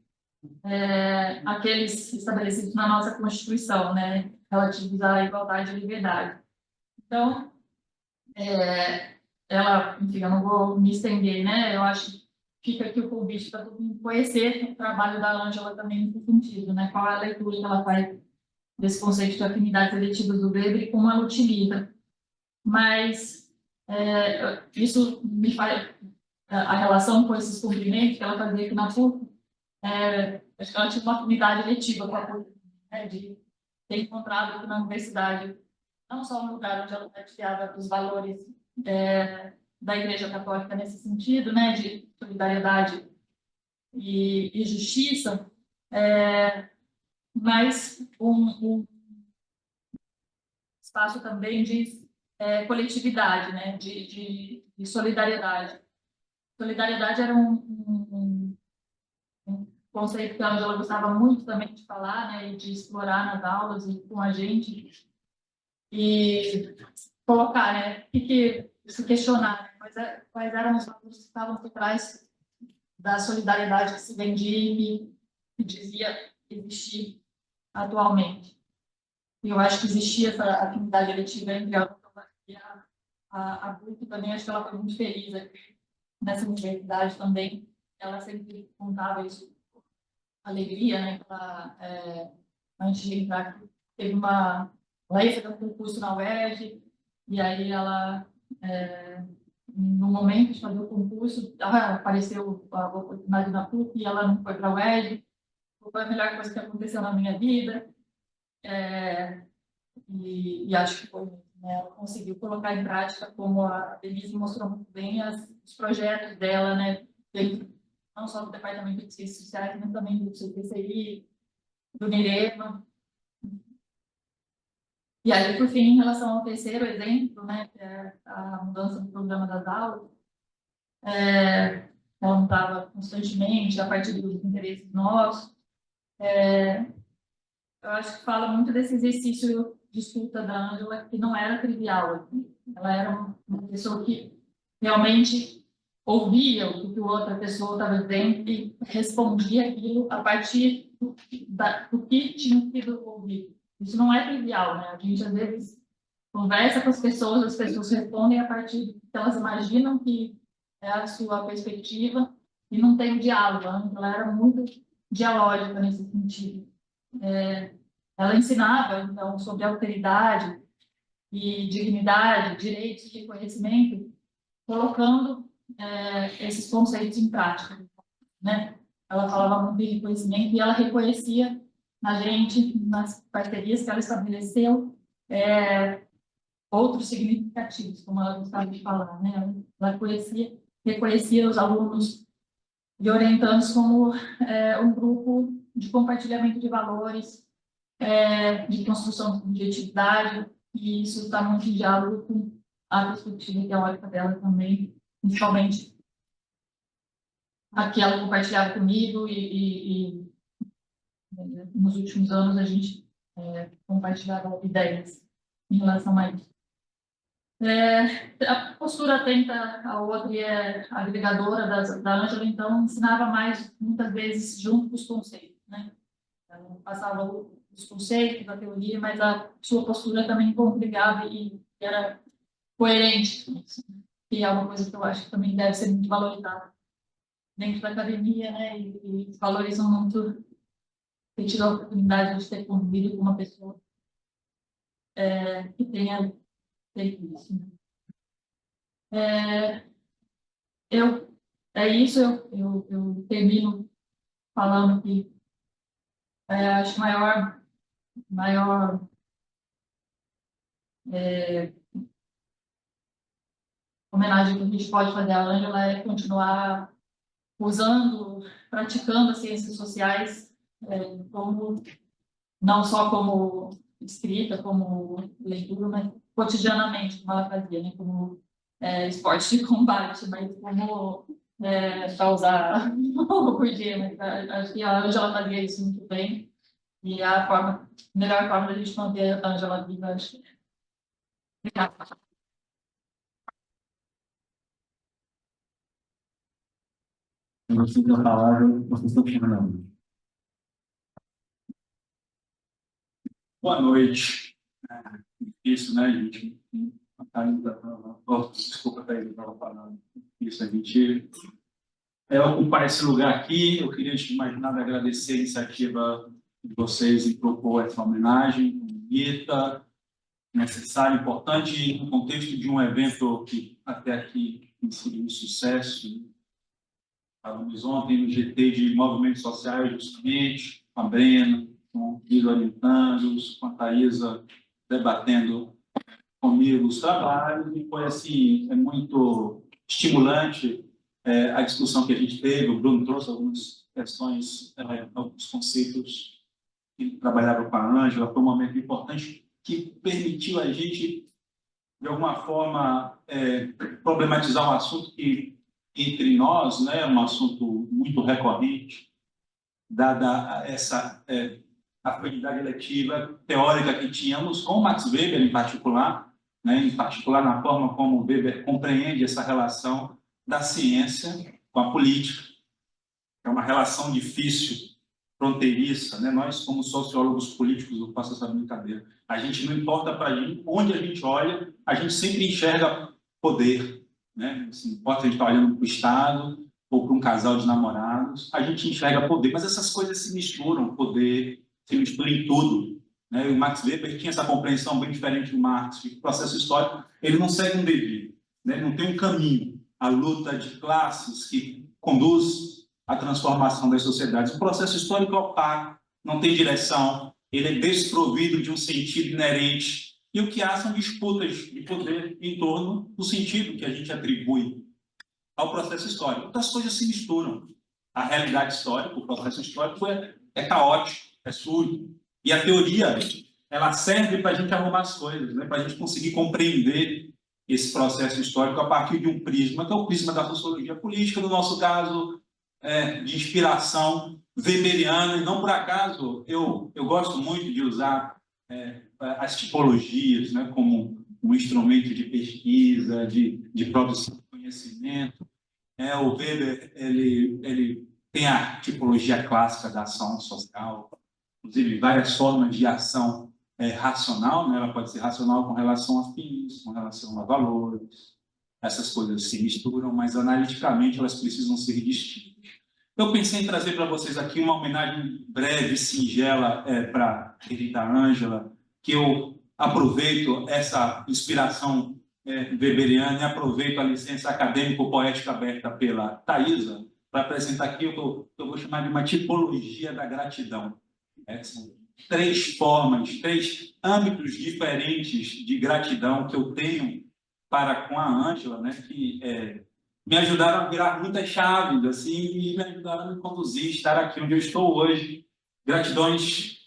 S3: aqueles estabelecidos na nossa Constituição, né, relativos à igualdade e liberdade. Então, enfim, eu não vou me estender, né, eu acho que fica aqui o convite para todo mundo conhecer o trabalho da Ângela também nesse sentido, né, qual é a leitura que ela faz desse conceito de afinidades eletivas do Weber e como ela utiliza. Mas isso me faz a relação com esses cumprimentos que ela fazia aqui na PUC, acho que ela tinha uma afinidade eletiva com a PUC, né, de ter encontrado aqui na universidade não só um lugar onde ela partilhava dos valores da Igreja Católica nesse sentido, né, de solidariedade e justiça, mas um espaço também de coletividade, né, de solidariedade. Solidariedade era um conceito que a Ângela gostava muito também de falar, né, e de explorar nas aulas e com a gente, e colocar, né, se questionar, né, quais eram os valores que estavam por trás da solidariedade que se vendia e que dizia existir atualmente. E eu acho que existia essa afinidade eletiva entre a Ângela e a BUC também. Acho que ela foi muito feliz aqui nessa universidade também. Ela sempre contava isso com alegria, né? Ela, antes de entrar aqui, teve uma ela ia fazer um concurso na UERJ, e aí ela, no momento de fazer o concurso, apareceu a oportunidade na PUC e ela não foi para a UERJ. Foi a melhor coisa que aconteceu na minha vida. E acho que foi, né, ela conseguiu colocar em prática, como a Denise mostrou muito bem, os projetos dela, né, dentro, não só do Departamento de Ciências Sociais, mas também do CPCI, do NIREMA. E aí, por fim, em relação ao terceiro exemplo, né, que é a mudança do programa das aulas, ela mudava constantemente a partir dos interesses nossos. Eu acho que fala muito desse exercício de escuta da Ângela, que não era trivial. Ela era uma pessoa que realmente ouvia o que a outra pessoa estava dizendo e respondia aquilo a partir do que tinha sido ouvido. Isso não é trivial, né? A gente, às vezes, conversa com as pessoas respondem a partir do que elas imaginam que é a sua perspectiva e não tem o diálogo. Ela era muito dialógica nesse sentido. Ela ensinava, então, sobre alteridade e dignidade, direitos e reconhecimento, colocando esses conceitos em prática, né? Ela falava muito de reconhecimento e ela reconhecia na gente, nas parcerias que ela estabeleceu, outros significativos, como ela gostava de falar, né? Ela reconhecia os alunos e orientandos como um grupo de compartilhamento de valores, de construção de objetividade, e isso está muito em diálogo com a perspectiva teórica dela também, principalmente a que ela compartilhava comigo e nos últimos anos a gente compartilhava ideias em relação a isso. A postura atenta à outra e agregadora da Ângela, então, ensinava mais, muitas vezes, junto com os conceitos, né? Ela passava os conceitos da teoria, mas a sua postura também congregava e era coerente com isso, né? E é uma coisa que eu acho que também deve ser muito valorizada dentro da academia, né? E valorizam muito ter tido a oportunidade de ter convivido com uma pessoa que tenha feito isso, né? Eu termino falando que acho que maior homenagem que a gente pode fazer à Ângela é continuar praticando as ciências sociais, não só como escrita, como leitura, mas cotidianamente, como ela fazia, né? Como esporte de combate, mas como, para usar o porquê, mas acho que a Ângela fazia isso muito bem, e a melhor forma da gente manter a Ângela viva, acho que é. Obrigada.
S1: Eu sinto a palavra, professor Fernando.
S4: Boa noite. Isso, né, gente? Desculpa, Thaís, eu estava falando. Isso, a gente ocupar esse lugar aqui. Eu queria, antes de mais nada, agradecer a iniciativa de vocês em propor essa homenagem bonita, necessária, importante, no contexto de um evento que até aqui tem sido um sucesso. Estávamos ontem no GT de Movimentos Sociais, justamente, com a Brena, com o Guido orientando-os, com a Thaisa debatendo comigo os trabalhos, e foi assim, muito estimulante a discussão que a gente teve. O Bruno trouxe algumas questões, alguns conceitos que trabalhava com a Ângela. Foi um momento importante que permitiu a gente, de alguma forma, problematizar um assunto que, entre nós, né, é um assunto muito recorrente, dada essa afinidade eletiva teórica que tínhamos com Max Weber, em particular na forma como Weber compreende essa relação da ciência com a política. É uma relação difícil, fronteiriça, né? Nós, como sociólogos políticos, eu faço essa brincadeira. A gente, não importa para a gente, onde a gente olha, a gente sempre enxerga poder, né? Assim, não importa se a gente está olhando para o Estado ou para um casal de namorados, a gente enxerga poder, mas essas coisas se misturam, poder se mistura em tudo. né? E o Max Weber tinha essa compreensão bem diferente do Marx, de que o processo histórico ele não segue um dever, né? Não tem um caminho, a luta de classes que conduz à transformação das sociedades. O processo histórico é opaco, não tem direção, ele é desprovido de um sentido inerente, e o que há são disputas de poder em torno do sentido que a gente atribui ao processo histórico. Então, as coisas se misturam. A realidade histórica, o processo histórico é caótico, é sujo. E a teoria, ela serve para a gente arrumar as coisas, né? Para a gente conseguir compreender esse processo histórico a partir de um prisma, que é o prisma da sociologia política, no nosso caso, de inspiração weberiana. E não por acaso, eu gosto muito de usar as tipologias, né, como um instrumento de pesquisa, de produção de conhecimento. O Weber ele tem a tipologia clássica da ação social, inclusive várias formas de ação racional, né? Ela pode ser racional com relação a fins, com relação a valores. Essas coisas se misturam, mas analiticamente elas precisam ser distintas. Eu pensei em trazer para vocês aqui uma homenagem breve, singela, para a querida Ângela, que eu aproveito essa inspiração weberiana e aproveito a licença acadêmico-poética aberta pela Thaisa para apresentar aqui o que eu vou chamar de uma tipologia da gratidão. São 3 formas, 3 âmbitos diferentes de gratidão que eu tenho para com a Ângela, né, que me ajudaram a virar muitas chaves assim, e me ajudaram a me conduzir, estar aqui onde eu estou hoje. Gratidões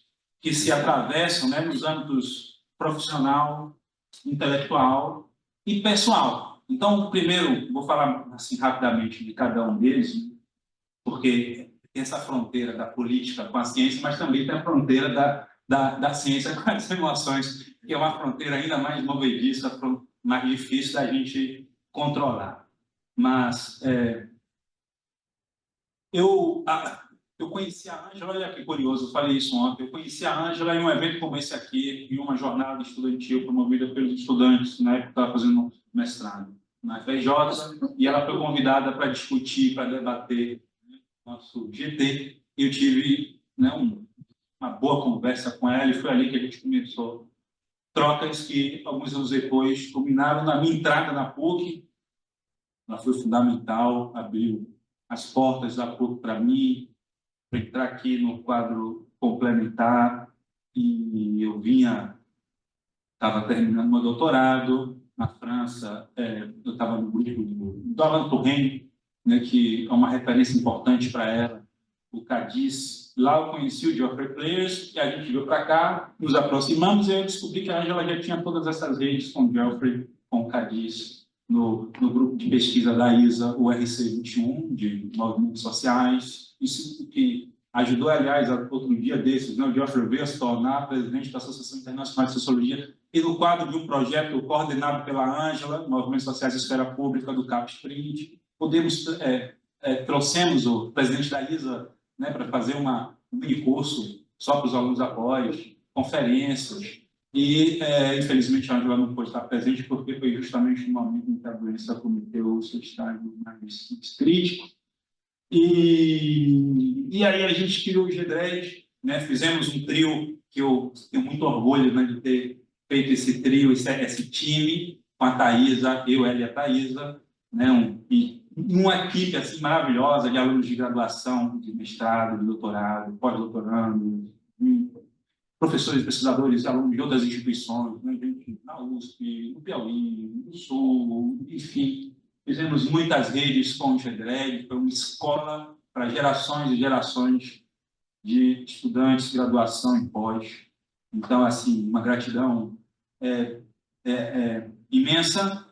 S4: que se atravessam, né, nos âmbitos profissional, intelectual e pessoal. Então, primeiro, vou falar assim rapidamente de cada um deles, porque tem essa fronteira da política com a ciência, mas também tem a fronteira da ciência com as emoções, que é uma fronteira ainda mais movediça, mais difícil da gente controlar. Mas eu conheci a Ângela, olha que curioso, eu falei isso ontem, eu conheci a Ângela em um evento como esse aqui, em uma jornada estudantil promovida pelos estudantes, na época que estava fazendo mestrado na FJ, e ela foi convidada para discutir, para debater nosso GT, e eu tive, né, uma boa conversa com ela, e foi ali que a gente começou trocas que, alguns anos depois, culminaram na minha entrada na PUC. Ela foi fundamental, abriu as portas da PUC para mim, para entrar aqui no quadro complementar, e eu estava terminando meu doutorado na França, eu estava no grupo do Alain Touraine, né, que é uma referência importante para ela, o Cadiz. Lá eu conheci o Geoffrey Players, e a gente veio para cá, nos aproximamos, e eu descobri que a Ângela já tinha todas essas redes com o Geoffrey, com o Cadiz, no grupo de pesquisa da ISA, o RC21, de movimentos sociais. Isso que ajudou, aliás, outro dia desses, né, o Geoffrey veio a se tornar presidente da Associação Internacional de Sociologia, e no quadro de um projeto coordenado pela Ângela, Movimentos Sociais de Esfera Pública, do CapSprint, trouxemos o presidente da ISA, né, para fazer um mini curso só para os alunos após, conferências, e infelizmente a Ângela não pôde estar presente porque foi justamente no momento em que a doença cometeu o seu estágio mais crítico. E aí a gente criou o G10, né, fizemos um trio que eu tenho muito orgulho, né, de ter feito esse trio, esse time, com a Thaisa, ela e a Thaisa, né, uma equipe assim, maravilhosa de alunos de graduação, de mestrado, de doutorado, pós-doutorando, professores, pesquisadores, alunos de outras instituições, né, gente na USP, no Piauí, no Sul, enfim. Fizemos muitas redes com o GEDREG, foi uma escola para gerações e gerações de estudantes de graduação e pós. Então, assim, uma gratidão imensa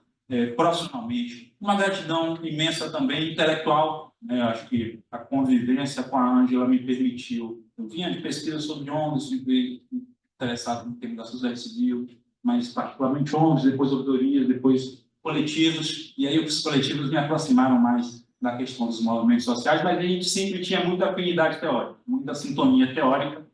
S4: profissionalmente, uma gratidão imensa também intelectual, né? Acho que a convivência com a Ângela me permitiu. Eu vinha de pesquisa sobre ONGs, sempre interessado no tema da sociedade civil, mas particularmente ONGs, depois ouvidorias, depois coletivos, e aí os coletivos me aproximaram mais da questão dos movimentos sociais, mas a gente sempre tinha muita afinidade teórica, muita sintonia teórica,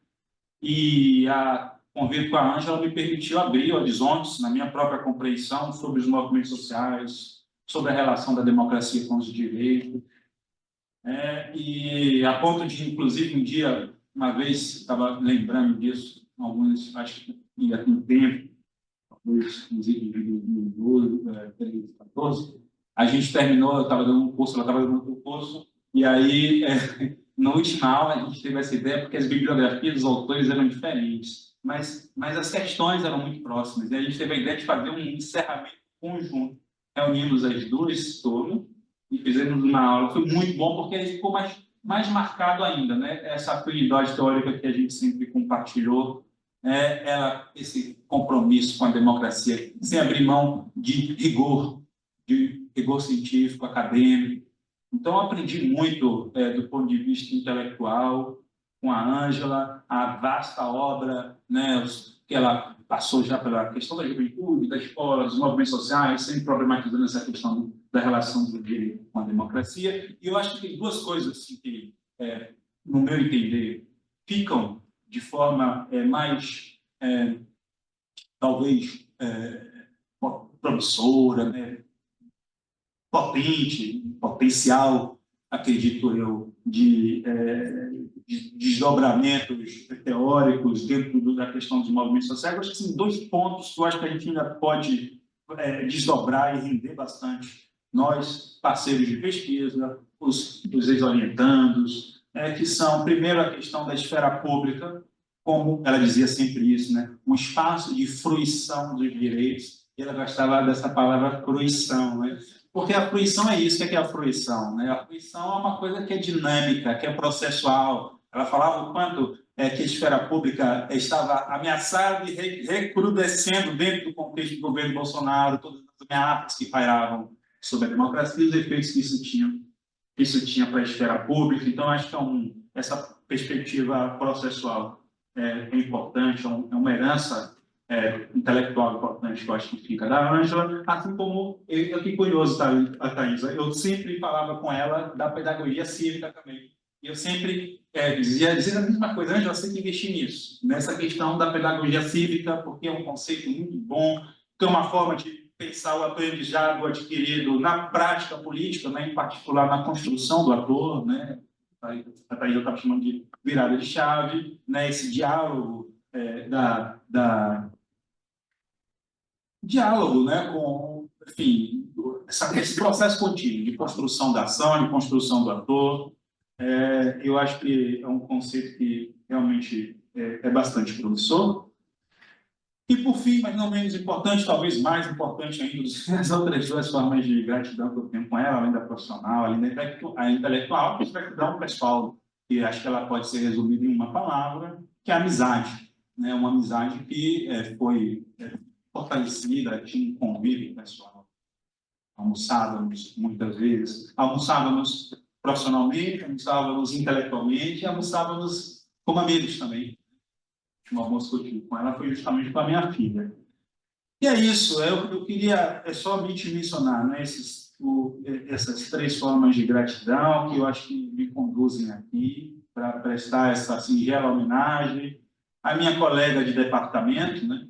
S4: e a convívio com a Ângela me permitiu abrir horizontes na minha própria compreensão sobre os movimentos sociais, sobre a relação da democracia com os direitos, e a ponto de, inclusive, um dia, uma vez, estava lembrando disso, alguns, acho que ia com tempo, talvez, inclusive, no 2014, a gente terminou, eu estava dando um curso, ela estava dando outro curso, e aí, na última aula, a gente teve essa ideia, porque as bibliografias dos autores eram diferentes, mas as questões eram muito próximas, e a gente teve a ideia de fazer um encerramento conjunto. Reunimos as duas turmas e fizemos uma aula. Foi muito bom, porque aí ficou mais marcado ainda, né? Essa afinidade teórica que a gente sempre compartilhou, esse compromisso com a democracia, sem abrir mão de rigor científico, acadêmico. Então, eu aprendi muito do ponto de vista intelectual com a Ângela, a vasta obra, né, que ela passou já pela questão da juventude, da escola, dos movimentos sociais, sempre problematizando essa questão da relação do direito com a democracia. E eu acho que tem duas coisas assim, que, no meu entender, ficam de forma mais, talvez, promissora, né, potente, potencial, acredito eu, de desdobramentos teóricos dentro da questão dos movimentos sociais. Eu acho que são dois pontos que eu acho que a gente ainda pode desdobrar e render bastante. Nós, parceiros de pesquisa, os ex-orientandos, que são, primeiro, a questão da esfera pública, como ela dizia sempre isso, né? Um espaço de fruição dos direitos, e ela gostava dessa palavra fruição, né? Porque a fruição é isso. O que é a fruição, né? A fruição é uma coisa que é dinâmica, que é processual. Ela falava o quanto que a esfera pública estava ameaçada e recrudescendo dentro do contexto do governo Bolsonaro, todas as ameaças que pairavam sobre a democracia e os efeitos que isso tinha para a esfera pública. Então, acho que essa perspectiva processual é importante, é uma herança intelectual importante que eu acho que fica da Ângela, assim como eu fiquei curioso, Thaisa, eu sempre falava com ela da pedagogia cívica também. E eu sempre dizia a mesma coisa: Ângela, você tem que investir nisso, nessa questão da pedagogia cívica, porque é um conceito muito bom, que é uma forma de pensar o aprendizado adquirido na prática política, né, em particular na construção do ator, né? A Thaisa estava chamando de virada de chave, né, esse diálogo diálogo, né, com, enfim, esse processo contínuo de construção da ação, de construção do ator. Eu acho que é um conceito que realmente é bastante promissor. E, por fim, mas não menos importante, talvez mais importante ainda, as outras duas formas de gratidão que eu tenho com ela, além da profissional, além da intelectual, é gratidão pessoal, que acho que ela pode ser resumida em uma palavra, que é a amizade, né? Uma amizade que foi fortalecida, tinha um convívio pessoal. Almoçávamos muitas vezes, almoçávamos profissionalmente, almoçávamos intelectualmente, e almoçávamos como amigos também. O almoço que eu tive com ela foi justamente com a minha filha. E é isso, eu queria somente mencionar, né, essas três formas de gratidão que eu acho que me conduzem aqui para prestar essa singela homenagem à minha colega de departamento, né,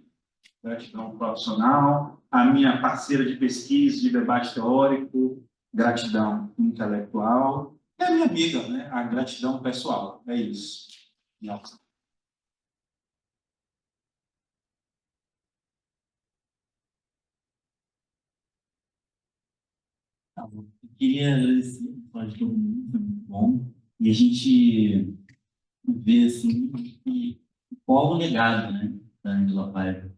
S4: gratidão profissional, à minha parceira de pesquisa, de debate teórico, gratidão intelectual, e à minha amiga, né, a gratidão pessoal. É isso. Nossa.
S1: Tá bom. Eu queria agradecer a fala de todo mundo, foi muito bom. E a gente vê assim, que o polo legado, né, da Ângela Paiva.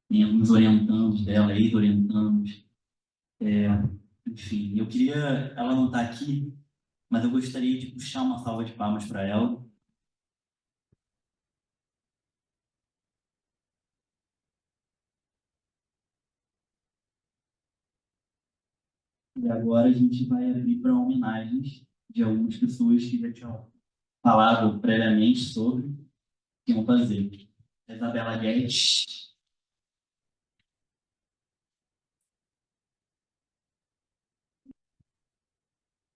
S1: Tem alguns orientandos dela, ex-orientandos. Enfim, eu queria. Ela não está aqui, mas eu gostaria de puxar uma salva de palmas para ela. E agora a gente vai abrir para homenagens de algumas pessoas que já tinham falado previamente sobre o que vão fazer. Isabela Guedes.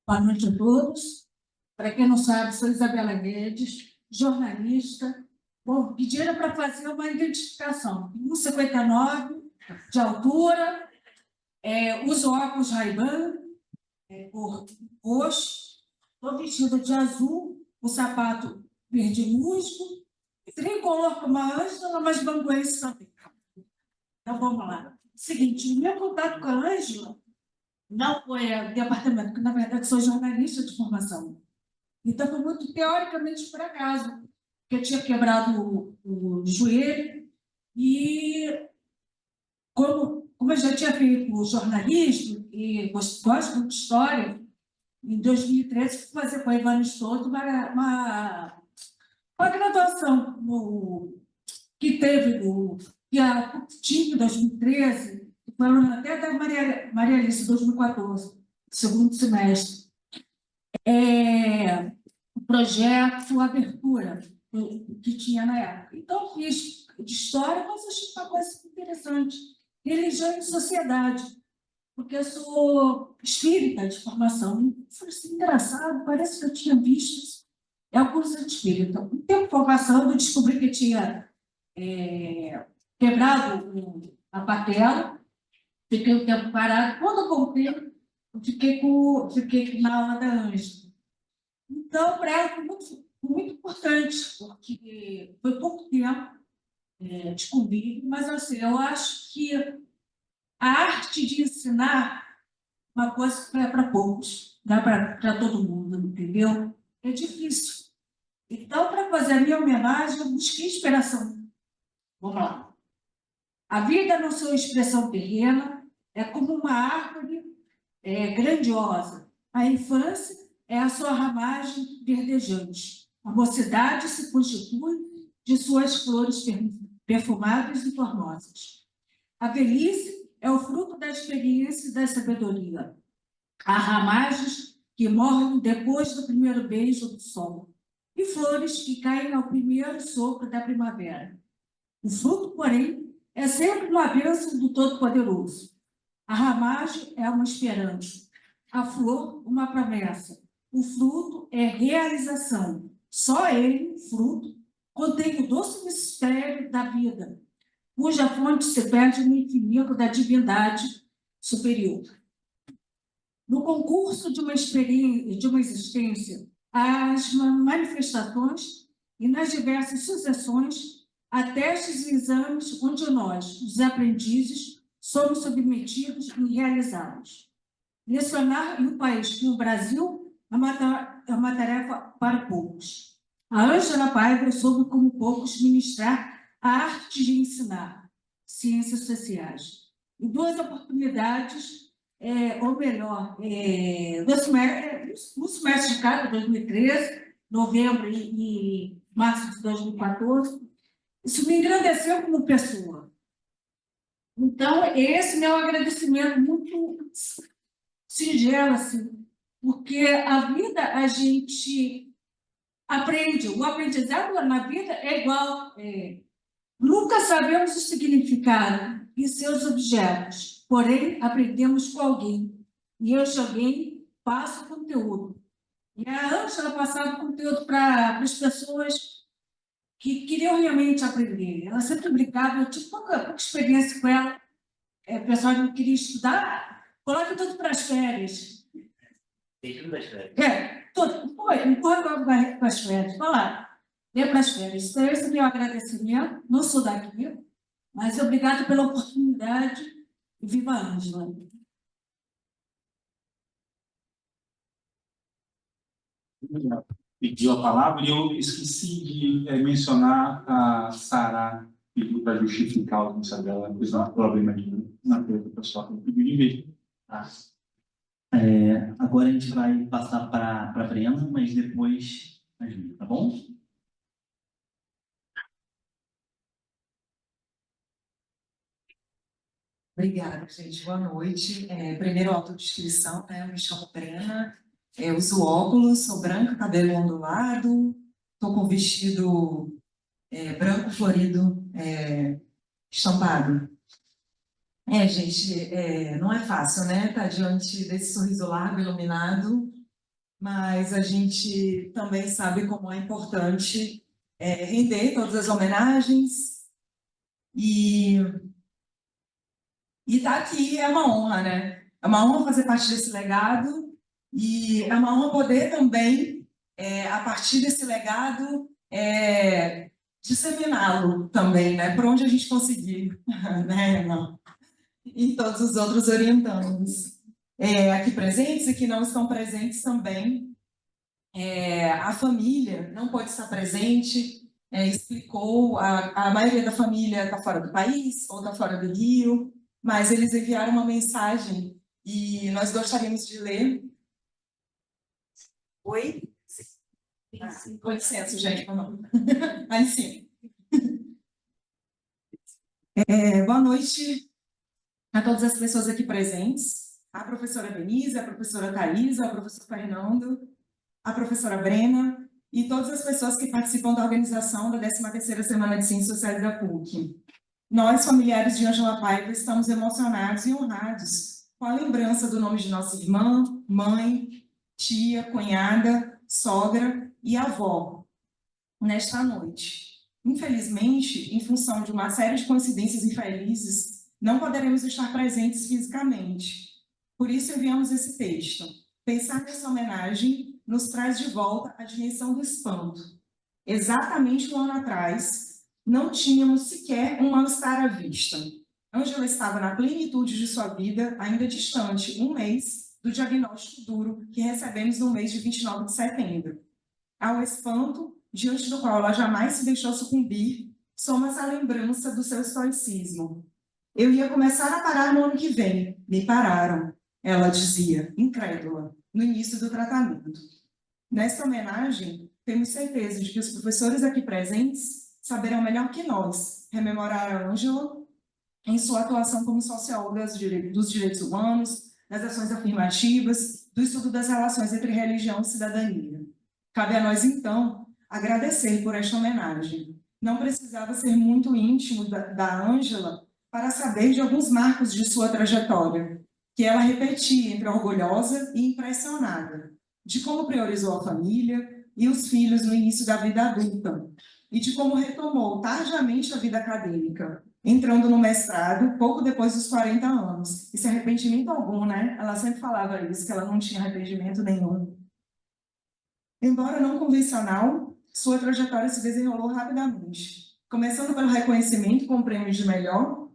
S5: Boa noite a todos. Para quem não sabe, sou Isabela Guedes, jornalista. Bom, pediram para fazer uma identificação. 1,59 de altura, uso óculos Ray-Ban, cor roxo, estou vestida de azul, o sapato verde musgo, e tricolor como a Ângela, mas banguense também. Então, vamos lá. Seguinte, o meu contato com a Ângela não foi departamento, porque, na verdade, sou jornalista de formação. Então, foi muito teoricamente por acaso, porque eu tinha quebrado o joelho e, como eu já tinha feito jornalismo e gosto muito de história, em 2013, fui fazer com a Ivana Stolto uma graduação que teve que a PUC-TIC em 2013, foi até da Maria Alice, 2014, segundo semestre. O projeto Abertura, que tinha na época. Então, fiz de história, mas achei uma coisa interessante. Religião e sociedade, porque eu sou espírita de formação. Foi assim, engraçado, parece que eu tinha visto isso. É o curso de espírita. Um tempo de formação, eu descobri que tinha quebrado a patela, fiquei um tempo parado. Quando eu voltei, eu fiquei na aula da Ângela. Então, para ela foi muito importante, porque foi pouco tempo de convívio, mas assim, eu acho que a arte de ensinar é uma coisa para poucos, não é para todo mundo, entendeu? É difícil. Então, para fazer a minha homenagem, eu busquei inspiração. Vamos lá. A vida não sua expressão terrena é como uma árvore grandiosa. A infância é a sua ramagem verdejante. A mocidade se constitui de suas flores perfumadas e formosas. A velhice é o fruto da experiência e da sabedoria. Há ramagens que morrem depois do primeiro beijo do sol e flores que caem ao primeiro sopro da primavera. O fruto, porém, é sempre uma bênção do Todo-Poderoso. A ramagem é uma esperança, a flor, uma promessa. O fruto é realização. Só ele, o fruto, contém o doce mistério da vida, cuja fonte se perde no infinito da divindade superior. No concurso de uma experiência, de uma existência, as manifestações e nas diversas sucessões, há testes e exames onde nós, os aprendizes, somos submetidos e realizados. Lecionar no país, no Brasil, é uma tarefa para poucos. A Ângela Paiva soube, como poucos, ministrar a arte de ensinar ciências sociais. Em 2 oportunidades, ou melhor, no semestre de cada, 2013, novembro e março de 2014, isso me engrandeceu como pessoa. Então, esse meu agradecimento muito singelo, assim, porque a vida a gente aprende, o aprendizado na vida é igual. Nunca sabemos o significado e seus objetos, porém aprendemos com alguém. E este alguém passa o conteúdo. E a Ângela passava o conteúdo para as pessoas que queriam realmente aprender. Ela sempre brincava, eu tive pouca experiência com ela. O pessoal não queria estudar, coloca tudo para as férias.
S1: Desde das férias.
S5: Tudo. Empurra para as férias. Vai lá, dê para as férias. Então, esse é o meu agradecimento. Não sou daqui, mas obrigada pela oportunidade. E viva a Ângela.
S4: Pediu a palavra e eu esqueci de mencionar a Sara, pediu para justificar a ausência dela, pois não há problema na coisa, pessoal. Eu pedi de ver.
S1: Tá. Agora a gente vai passar para a Brena, mas depois a Júlia, tá bom?
S6: Obrigada, gente. Boa noite. Primeiro, autodescrição, né? Eu me chamo Brena, uso óculos, sou branca, cabelo ondulado, estou com vestido branco florido estampado. Gente, não é fácil, né? Estar diante desse sorriso largo, iluminado, mas a gente também sabe como é importante render todas as homenagens e estar aqui é uma honra, né? É uma honra fazer parte desse legado e é uma honra poder também, a partir desse legado, disseminá-lo também, né, por onde a gente conseguir, né, não. E todos os outros orientandos aqui presentes e que não estão presentes também. A família não pode estar presente, explicou, a maioria da família está fora do país ou está fora do Rio, mas eles enviaram uma mensagem e nós gostaríamos de ler. Oi? Com licença, gente. Lá em cima. Boa noite a todas as pessoas aqui presentes, a professora Denise, a professora Thaisa, o professor Fernando, a professora Brena e todas as pessoas que participam da organização da 13ª Semana de Ciências Sociais da PUC. Nós, familiares de Ângela Paiva, estamos emocionados e honrados com a lembrança do nome de nossa irmã, mãe, tia, cunhada, sogra e avó nesta noite. Infelizmente, em função de uma série de coincidências infelizes, não poderemos estar presentes fisicamente. Por isso enviamos esse texto. Pensar nessa homenagem nos traz de volta a dimensão do espanto. Exatamente 1 ano atrás, não tínhamos sequer um mal-estar à vista. Ângela estava na plenitude de sua vida, ainda distante, 1 mês, do diagnóstico duro que recebemos no mês de 29 de setembro. Ao espanto, diante do qual ela jamais se deixou sucumbir, soma-se a lembrança do seu estoicismo. Eu ia começar a parar no ano que vem. Me pararam, ela dizia, incrédula, no início do tratamento. Nesta homenagem, temos certeza de que os professores aqui presentes saberão melhor que nós rememorar a Ângela em sua atuação como socióloga dos direitos humanos, das ações afirmativas, do estudo das relações entre religião e cidadania. Cabe a nós, então, agradecer por esta homenagem. Não precisava ser muito íntimo da Ângela para saber de alguns marcos de sua trajetória, que ela repetia entre orgulhosa e impressionada, de como priorizou a família e os filhos no início da vida adulta, e de como retomou tardiamente a vida acadêmica, entrando no mestrado pouco depois dos 40 anos. E sem arrependimento algum, né? Ela sempre falava isso, que ela não tinha arrependimento nenhum. Embora não convencional, sua trajetória se desenrolou rapidamente, começando pelo reconhecimento com o prêmio de melhor,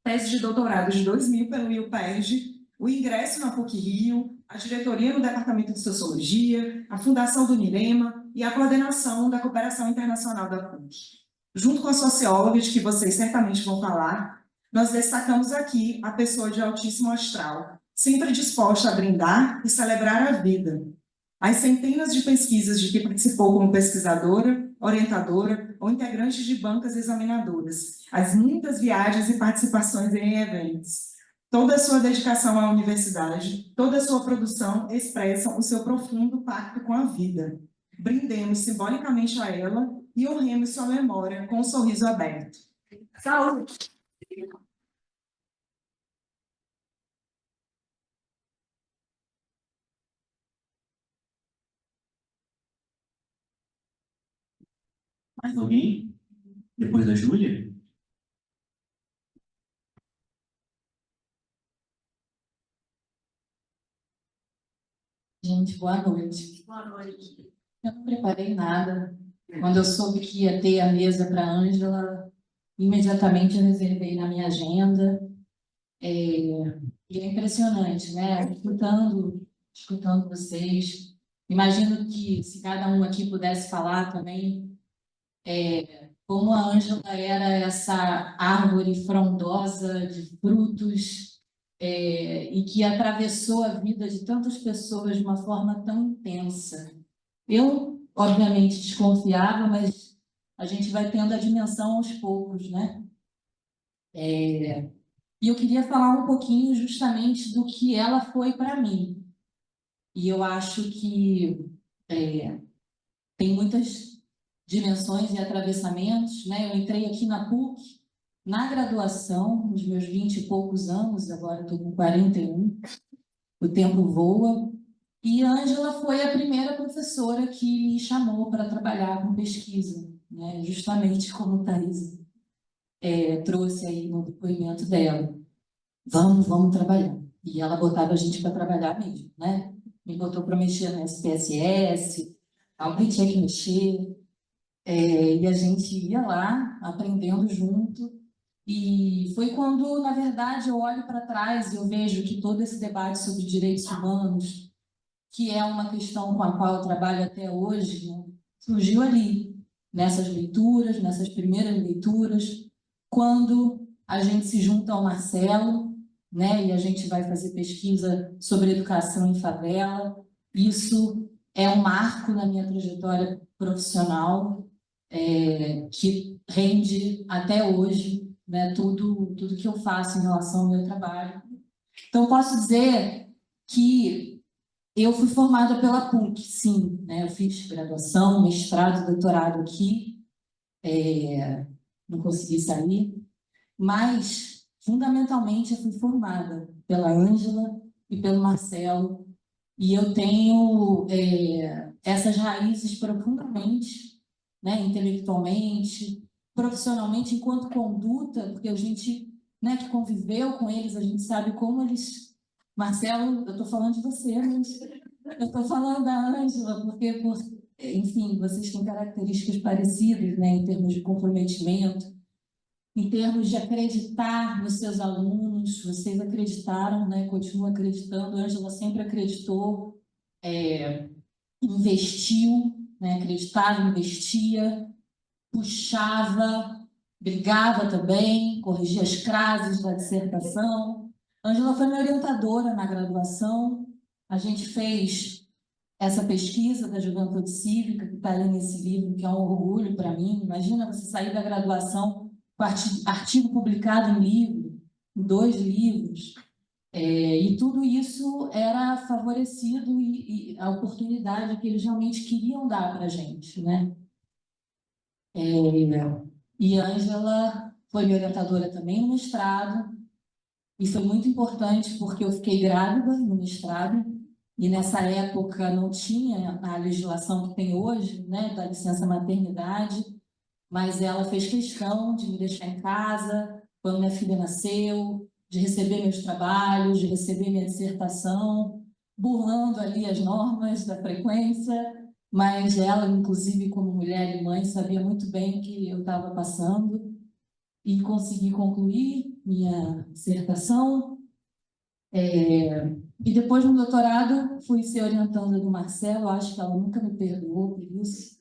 S6: tese de doutorado de 2000 pelo IUPERJ, o ingresso na PUC-Rio, a diretoria no Departamento de Sociologia, a fundação do NIREMA e a coordenação da cooperação internacional da PUC. Junto com a socióloga, de que vocês certamente vão falar, nós destacamos aqui a pessoa de altíssimo astral, sempre disposta a brindar e celebrar a vida. As centenas de pesquisas de que participou como pesquisadora, orientadora ou integrante de bancas examinadoras, as muitas viagens e participações em eventos. Toda a sua dedicação à universidade, toda a sua produção expressam o seu profundo pacto com a vida. Brindemos simbolicamente a ela e honremos sua memória com um sorriso aberto. Saúde!
S1: Mais alguém? Depois da Júlia?
S7: Gente, boa noite.
S3: Boa noite.
S7: Eu não preparei nada. Quando eu soube que ia ter a mesa para a Ângela, imediatamente eu reservei na minha agenda. E é impressionante, né? Escutando vocês. Imagino que se cada um aqui pudesse falar também, como a Ângela era essa árvore frondosa de frutos, e que atravessou a vida de tantas pessoas de uma forma tão intensa. Eu, obviamente, desconfiava, mas a gente vai tendo a dimensão aos poucos, né? E eu queria falar um pouquinho justamente do que ela foi para mim. E eu acho que tem muitas dimensões e atravessamentos, né? Eu entrei aqui na PUC, na graduação, nos meus 20 e poucos anos, agora estou com 41, o tempo voa, e a Ângela foi a primeira professora que me chamou para trabalhar com pesquisa, né? Justamente como a Thaisa trouxe aí no depoimento dela. Vamos trabalhar. E ela botava a gente para trabalhar mesmo, né? Me botou para mexer no SPSS, alguém tinha que mexer. E a gente ia lá, aprendendo junto. E foi quando, na verdade, eu olho para trás e eu vejo que todo esse debate sobre direitos humanos, que é uma questão com a qual eu trabalho até hoje, né, surgiu ali, nessas leituras, nessas primeiras leituras, quando a gente se junta ao Marcelo, né, e a gente vai fazer pesquisa sobre educação em favela. Isso é um marco na minha trajetória profissional, que rende até hoje, né, tudo que eu faço em relação ao meu trabalho. Então, posso dizer que eu fui formada pela PUC, sim, né, eu fiz graduação, mestrado, doutorado aqui, não consegui sair, mas, fundamentalmente, eu fui formada pela Ângela e pelo Marcelo, e eu tenho essas raízes profundamente, né, intelectualmente, profissionalmente, enquanto conduta, porque a gente, né, que conviveu com eles, a gente sabe como eles... Marcelo, eu estou falando de você, mas eu estou falando da Ângela, porque, enfim, vocês têm características parecidas, né, em termos de comprometimento, em termos de acreditar nos seus alunos. Vocês acreditaram, né, continuam acreditando. A Ângela sempre acreditou, investiu, né, acreditava, investia, puxava, brigava também, corrigia as crases da dissertação. A Ângela foi minha orientadora na graduação. A gente fez essa pesquisa da juventude cívica, que está ali nesse livro, que é um orgulho para mim. Imagina você sair da graduação com artigo publicado em livro, em 2 livros. E tudo isso era favorecido e a oportunidade que eles realmente queriam dar para a gente, né? E a Ângela foi minha orientadora também no mestrado, e foi muito importante porque eu fiquei grávida no mestrado, e nessa época não tinha a legislação que tem hoje, né, da licença maternidade, mas ela fez questão de me deixar em casa quando minha filha nasceu, de receber meus trabalhos, de receber minha dissertação, burlando ali as normas da frequência, mas ela, inclusive como mulher e mãe, sabia muito bem o que eu estava passando, e consegui concluir minha dissertação. E depois no doutorado fui ser orientanda do Marcelo. Acho que ela nunca me perdoou por isso.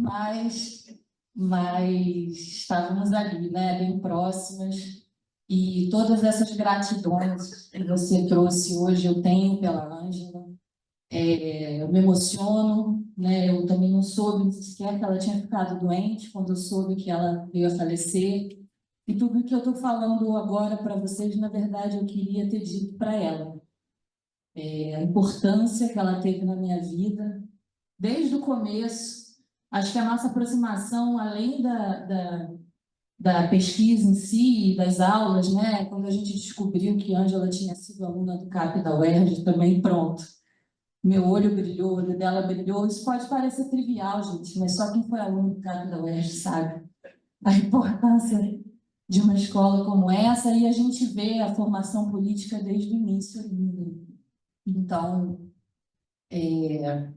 S7: mas estávamos ali, né, bem próximas, e todas essas gratidões que você trouxe hoje eu tenho pela Ângela. Eu me emociono, né? Eu também não soube sequer que ela tinha ficado doente quando eu soube que ela veio a falecer. E tudo que eu estou falando agora para vocês, na verdade, eu queria ter dito para ela. A importância que ela teve na minha vida, desde o começo. Acho que a nossa aproximação, além da pesquisa em si, das aulas, né? Quando a gente descobriu que a Ângela tinha sido aluna do CAP da UERJ, também pronto. Meu olho brilhou, o olho dela brilhou. Isso pode parecer trivial, gente, mas só quem foi aluno do CAP da UERJ sabe a importância de uma escola como essa, e a gente vê a formação política desde o início ainda. Então,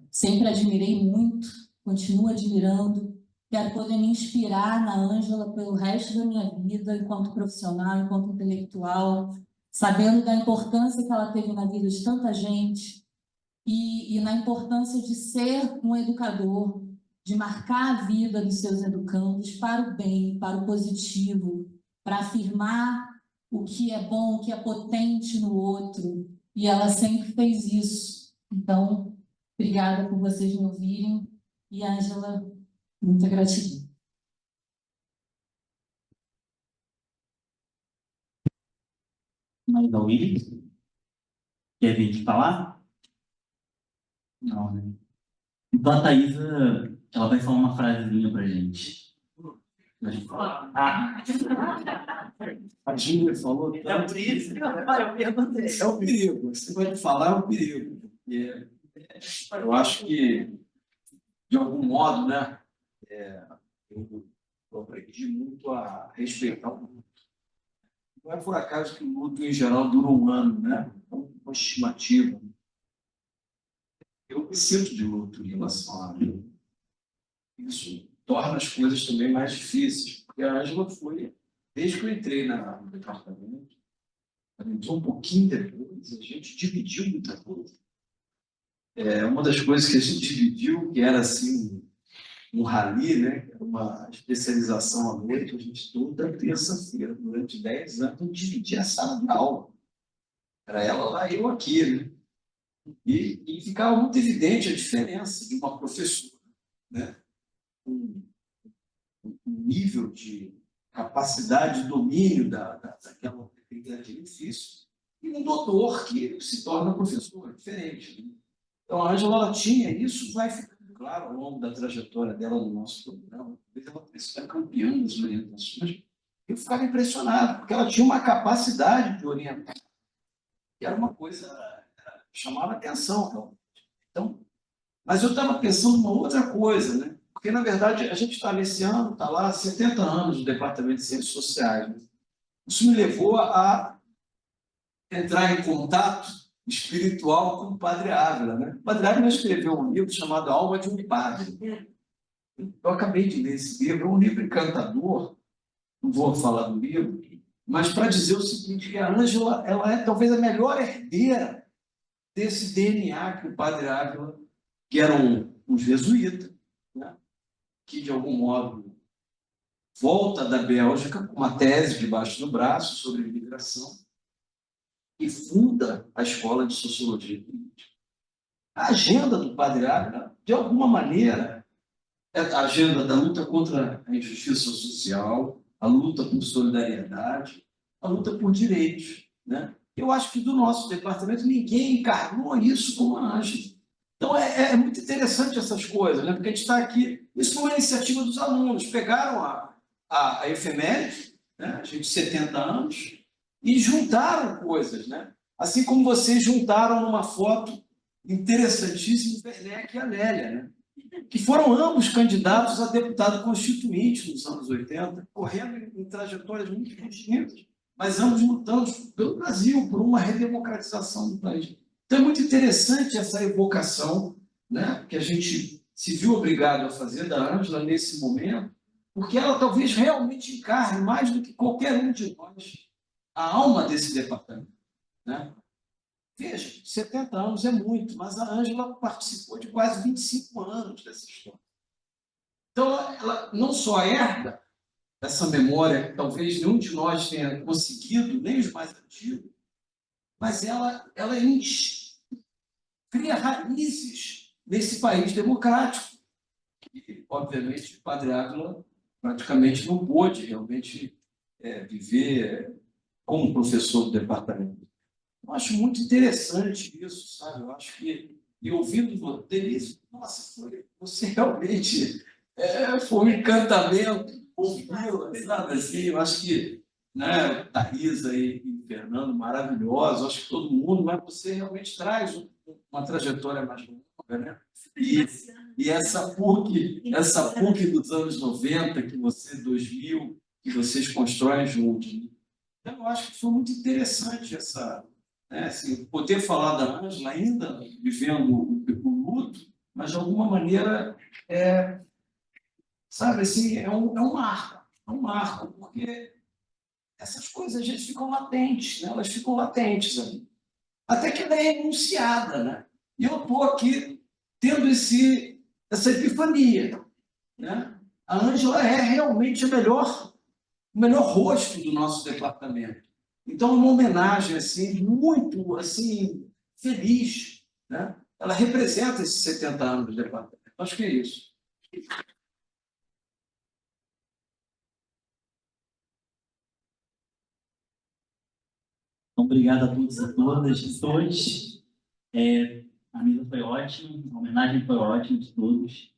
S7: sempre admirei muito, continuo admirando, quero poder me inspirar na Ângela pelo resto da minha vida, enquanto profissional, enquanto intelectual, sabendo da importância que ela teve na vida de tanta gente, e na importância de ser um educador, de marcar a vida dos seus educandos para o bem, para o positivo, para afirmar o que é bom, o que é potente no outro. E ela sempre fez isso. Então, obrigada por vocês me ouvirem. E, Ângela, muita gratidão.
S1: Maria Willis, quer vir falar? Não, né? Então a Thaisa, ela vai falar uma frasezinha pra gente.
S8: A Júlia falou.
S1: É por isso que eu perguntei.
S8: É um perigo. Você pode falar, é um perigo. Porque, eu acho que, de algum modo, né, eu aprendi muito a respeitar o luto. Não é por acaso que o luto, em geral, dura um ano, né? Uma estimativa. Eu me sinto de luto em relação a mim. Isso torna as coisas também mais difíceis, porque a Ângela foi, desde que eu entrei no departamento, ela entrou um pouquinho depois, a gente dividiu muita coisa. Uma das coisas que a gente dividiu, que era assim, um rally, né, que era uma especialização à noite, a gente toda terça-feira, durante 10 anos, dividia a sala de aula. Era ela lá e eu aqui, né? E ficava muito evidente a diferença de uma professora, né, com um nível de capacidade de domínio daquele ofício, e um doutor que se torna professor, diferente. Né? Então, a Ângela, ela tinha isso, vai ficando claro ao longo da trajetória dela no nosso programa. Ela foi campeã das orientações. Eu ficava impressionado, porque ela tinha uma capacidade de orientar, que era uma coisa que chamava atenção. Então, mas eu estava pensando numa outra coisa, né? Porque, na verdade, a gente está nesse ano, está lá 70 anos no Departamento de Ciências Sociais. Né? Isso me levou a entrar em contato espiritual com o Padre Ávila. Né? O Padre Ávila escreveu um livro chamado Alma de um Padre. Eu acabei de ler esse livro, é um livro encantador, não vou falar do livro, mas para dizer o seguinte, que a Ângela, ela é talvez a melhor herdeira desse DNA que o Padre Ávila, que era um jesuíta, né? Que, de algum modo, volta da Bélgica com uma tese debaixo do braço sobre imigração e funda a Escola de Sociologia Política. A agenda do Padre Ávila, de alguma maneira, é a agenda da luta contra a injustiça social, a luta por solidariedade, a luta por direitos. Né? Eu acho que do nosso departamento ninguém encarnou isso como a Ângela. Então, é muito interessante essas coisas, né? Porque a gente está aqui, isso foi uma iniciativa dos alunos, pegaram a efeméride, né? A gente 70 anos, e juntaram coisas, né? Assim como vocês juntaram numa foto interessantíssima o Werneck e a Lélia, né? Que foram ambos candidatos a deputado constituinte nos anos 80, correndo em trajetórias muito distintas, mas ambos lutando pelo Brasil, por uma redemocratização do país. Então, é muito interessante essa evocação, né, que a gente se viu obrigado a fazer da Ângela nesse momento, porque ela talvez realmente encarne, mais do que qualquer um de nós, a alma desse departamento. Né? Veja, 70 anos é muito, mas a Ângela participou de quase 25 anos dessa história. Então, ela não só herda essa memória que talvez nenhum de nós tenha conseguido, nem os mais antigos, mas ela cria raízes nesse país democrático. E, obviamente, o Padre Ávila praticamente não pôde realmente viver como professor do departamento. Eu acho muito interessante isso, sabe? Eu acho que, e ouvindo Denise, nossa, você realmente foi um encantamento ouvi-la, sabe? Assim, eu acho que, né, Thaís e Fernando, maravilhosos, acho que todo mundo, mas você realmente traz uma trajetória mais longa, né? E essa PUC dos anos 90, que você, 2000, que vocês constroem juntos. Né? Então, eu acho que foi muito interessante assim, poder falar da Ângela ainda vivendo o luto, mas de alguma maneira, sabe, assim, é um marco, porque essas coisas às vezes ficam latentes, né? Elas ficam latentes ali. Até que ela é enunciada, né? E eu estou aqui tendo essa epifania, né? A Ângela é realmente o melhor rosto do nosso departamento. Então, uma homenagem assim, muito assim, feliz. Né? Ela representa esses 70 anos do departamento. Acho que é isso.
S1: Então, obrigado a todos e a todas. A mesa foi ótima, a homenagem foi ótima de todos.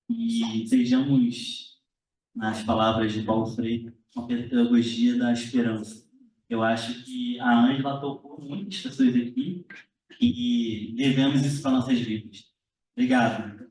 S1: E sejamos, nas palavras de Paulo Freire, uma pedagogia da esperança. Eu acho que a Ângela tocou muitas pessoas aqui e devemos isso para nossas vidas. Obrigado.